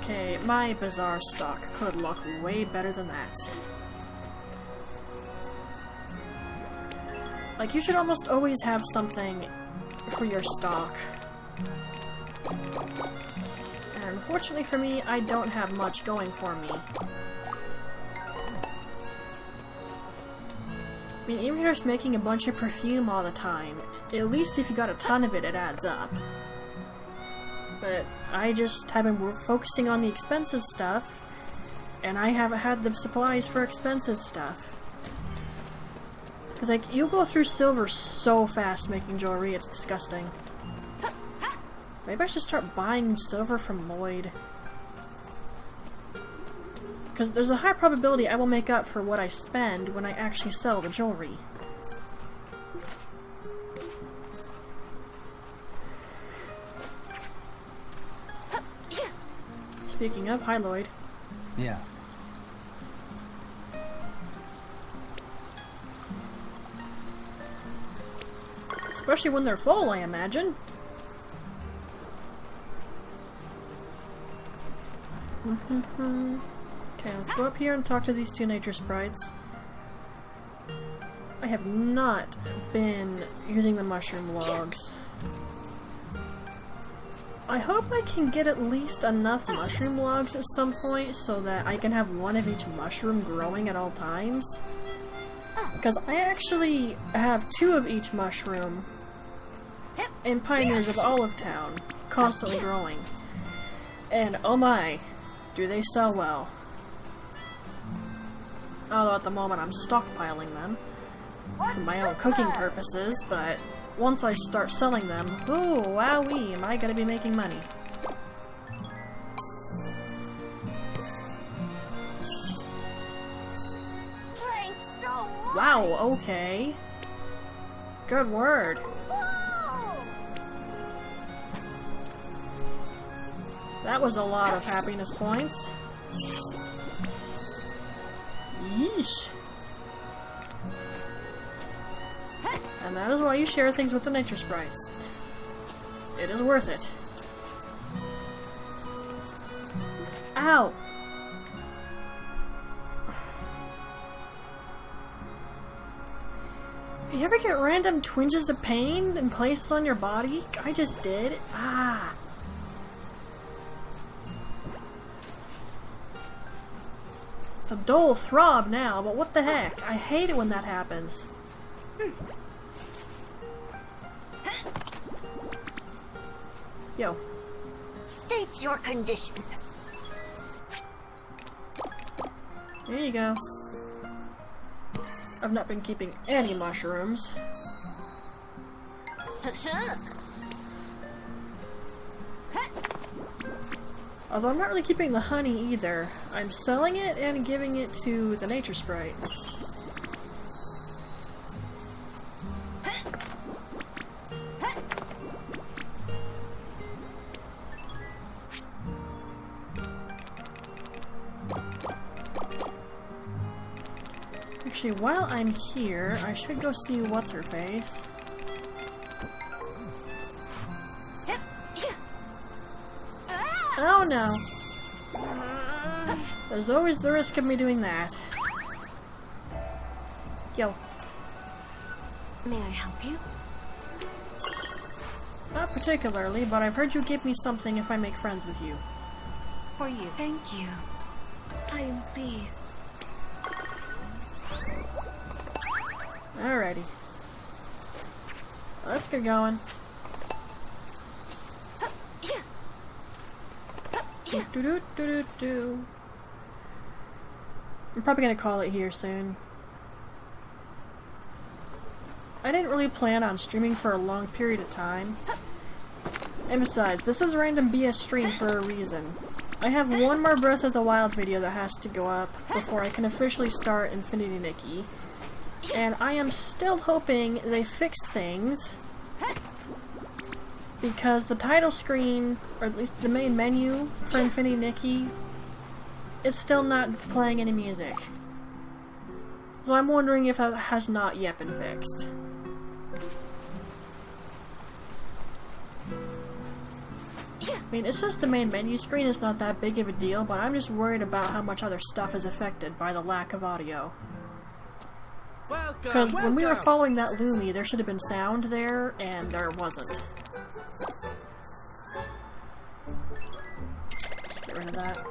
Okay, my Bazaar stock could look way better than that. Like, you should almost always have something for your stock. And unfortunately for me, I don't have much going for me. I mean, even if you're just making a bunch of perfume all the time, at least if you got a ton of it, it adds up. But I just have been focusing on the expensive stuff, and I haven't had the supplies for expensive stuff. Because, like, you go through silver so fast making jewelry, it's disgusting. Maybe I should start buying silver from Lloyd. Because there's a high probability I will make up for what I spend when I actually sell the jewelry. Speaking of, hi Lloyd. Yeah. Especially when they're full, I imagine. Okay, let's go up here and talk to these 2 nature sprites. I have not been using the mushroom logs. I hope I can get at least enough mushroom logs at some point so that I can have 1 of each mushroom growing at all times. Because I actually have 2 of each mushroom in Pioneers of Olive Town, constantly growing. And oh my, do they sell well. Although at the moment I'm stockpiling them for my own cooking purposes, but once I start selling them, ooh, wowee, am I gonna be making money. Thanks so much. Wow, okay. Good word. Whoa! That was a lot of happiness points. Yeesh. And that is why you share things with the nature sprites. It is worth it. Ow! You ever get random twinges of pain in places on your body? I just did. Ah! It's a dull throb now, but what the heck? I hate it when that happens. Yo. State your condition. There you go. I've not been keeping any mushrooms. Although I'm not really keeping the honey either. I'm selling it and giving it to the nature sprite. Actually, while I'm here, I should go see what's-her-face. Oh no! There's always the risk of me doing that. Yo. May I help you? Not particularly, but I've heard you give me something if I make friends with you. For you. Thank you. I am pleased. Alrighty. Let's get going. Do. I'm probably gonna call it here soon. I didn't really plan on streaming for a long period of time. And besides, this is a random BS stream for a reason. I have one more Breath of the Wild video that has to go up before I can officially start Infinity Nikki. And I am still hoping they fix things, because the title screen, or at least the main menu for Infinity Nikki, is still not playing any music. So I'm wondering if that has not yet been fixed. I mean, it's just the main menu screen is not that big of a deal, but I'm just worried about how much other stuff is affected by the lack of audio. Because when we were following that Lumi, there should have been sound there, and there wasn't. Just get rid of that.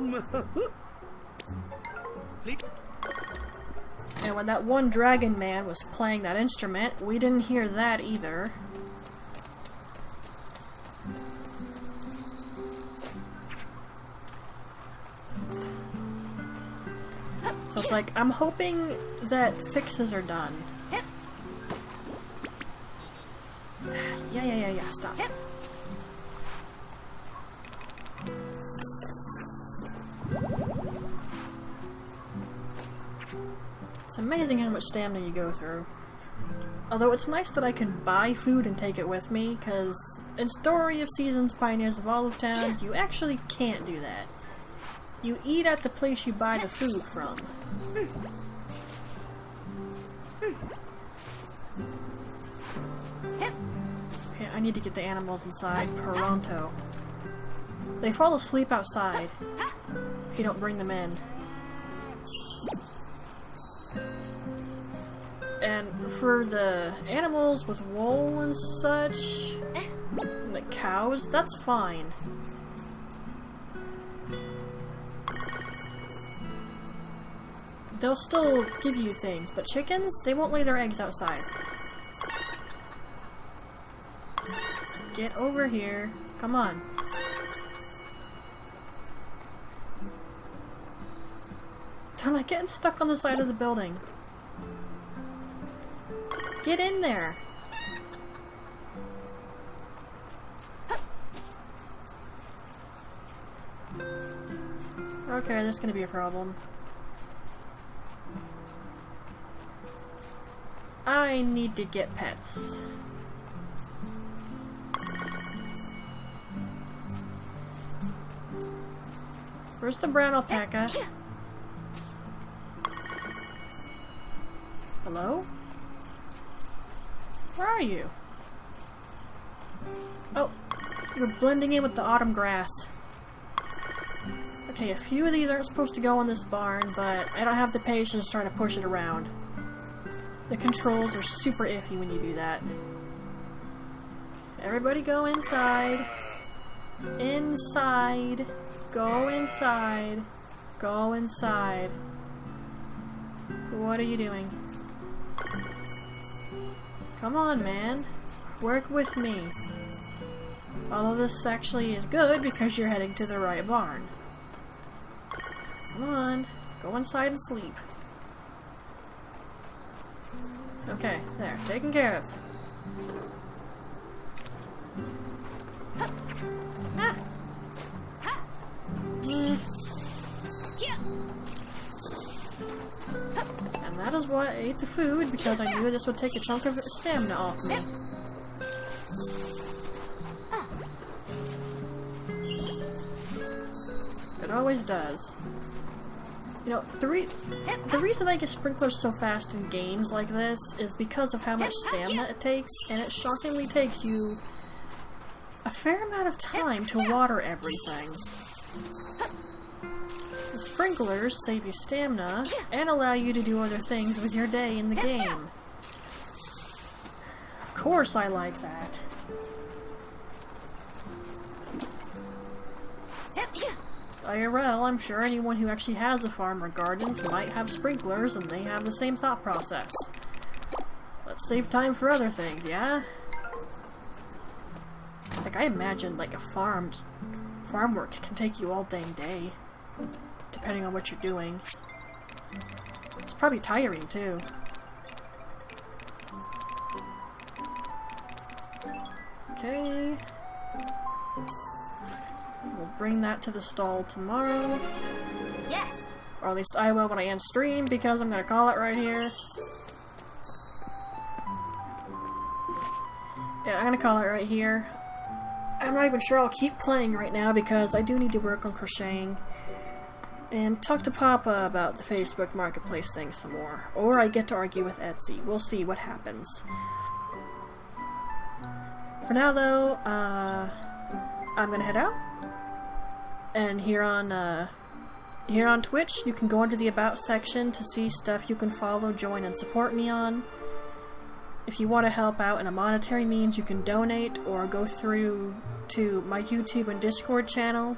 And when that one dragon man was playing that instrument, we didn't hear that either. So it's like, I'm hoping that fixes are done. Yeah, stop. It's amazing how much stamina you go through. Although it's nice that I can buy food and take it with me, because in Story of Seasons Pioneers of Olive Town, you actually can't do that. You eat at the place you buy the food from. Okay, I need to get the animals inside pronto. They fall asleep outside if you don't bring them in. And for the animals with wool and such, and the cows, that's fine. They'll still give you things, but chickens, they won't lay their eggs outside. Get over here. Come on. They're like getting stuck on the side of the building. Get in there! Okay, this is gonna be a problem. I need to get pets. Where's the brown alpaca? Hello? Where are you? Oh, you're blending in with the autumn grass. Okay, a few of these aren't supposed to go in this barn, but I don't have the patience trying to push it around. The controls are super iffy when you do that. Everybody go inside. Inside. Go inside. Go inside. what are you doing? Come on, man. Work with me. Although this actually is good because you're heading to the right barn. Come on. Go inside and sleep. Okay, there. Taken care of. Ah. And that is why I ate the food, because I knew this would take a chunk of stamina off me. It always does. You know, the reason I get sprinklers so fast in games like this is because of how much stamina it takes, and it shockingly takes you a fair amount of time to water everything. The sprinklers save you stamina and allow you to do other things with your day in the game. Of course I like that. IRL, I'm sure anyone who actually has a farm or gardens might have sprinklers and they have the same thought process. Let's save time for other things, yeah? Like, I imagine, like, farm work can take you all dang day, depending on what you're doing. It's probably tiring, too. Okay. We'll bring that to the stall tomorrow. Yes. Or at least I will when I end stream, because I'm gonna call it right here. Yeah, I'm gonna call it right here. I'm not even sure I'll keep playing right now because I do need to work on crocheting. And talk to Papa about the Facebook Marketplace thing some more. Or I get to argue with Etsy. We'll see what happens. For now though, I'm gonna head out. And here on Twitch, you can go into the About section to see stuff you can follow, join, and support me on. If you want to help out in a monetary means, you can donate or go through to my YouTube and Discord channel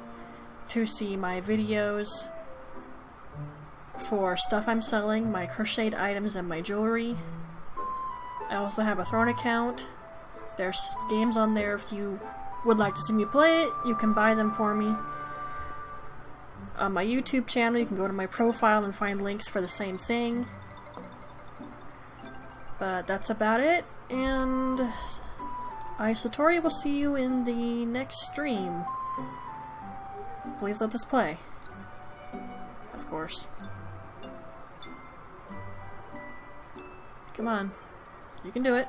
to see my videos for stuff I'm selling, my crocheted items and my jewelry. I also have a Throne account. There's games on there. If you would like to see me play it, you can buy them for me. On my YouTube channel, you can go to my profile and find links for the same thing. But that's about it, and Satori will see you in the next stream. Please let this play. Of course. Come on. You can do it.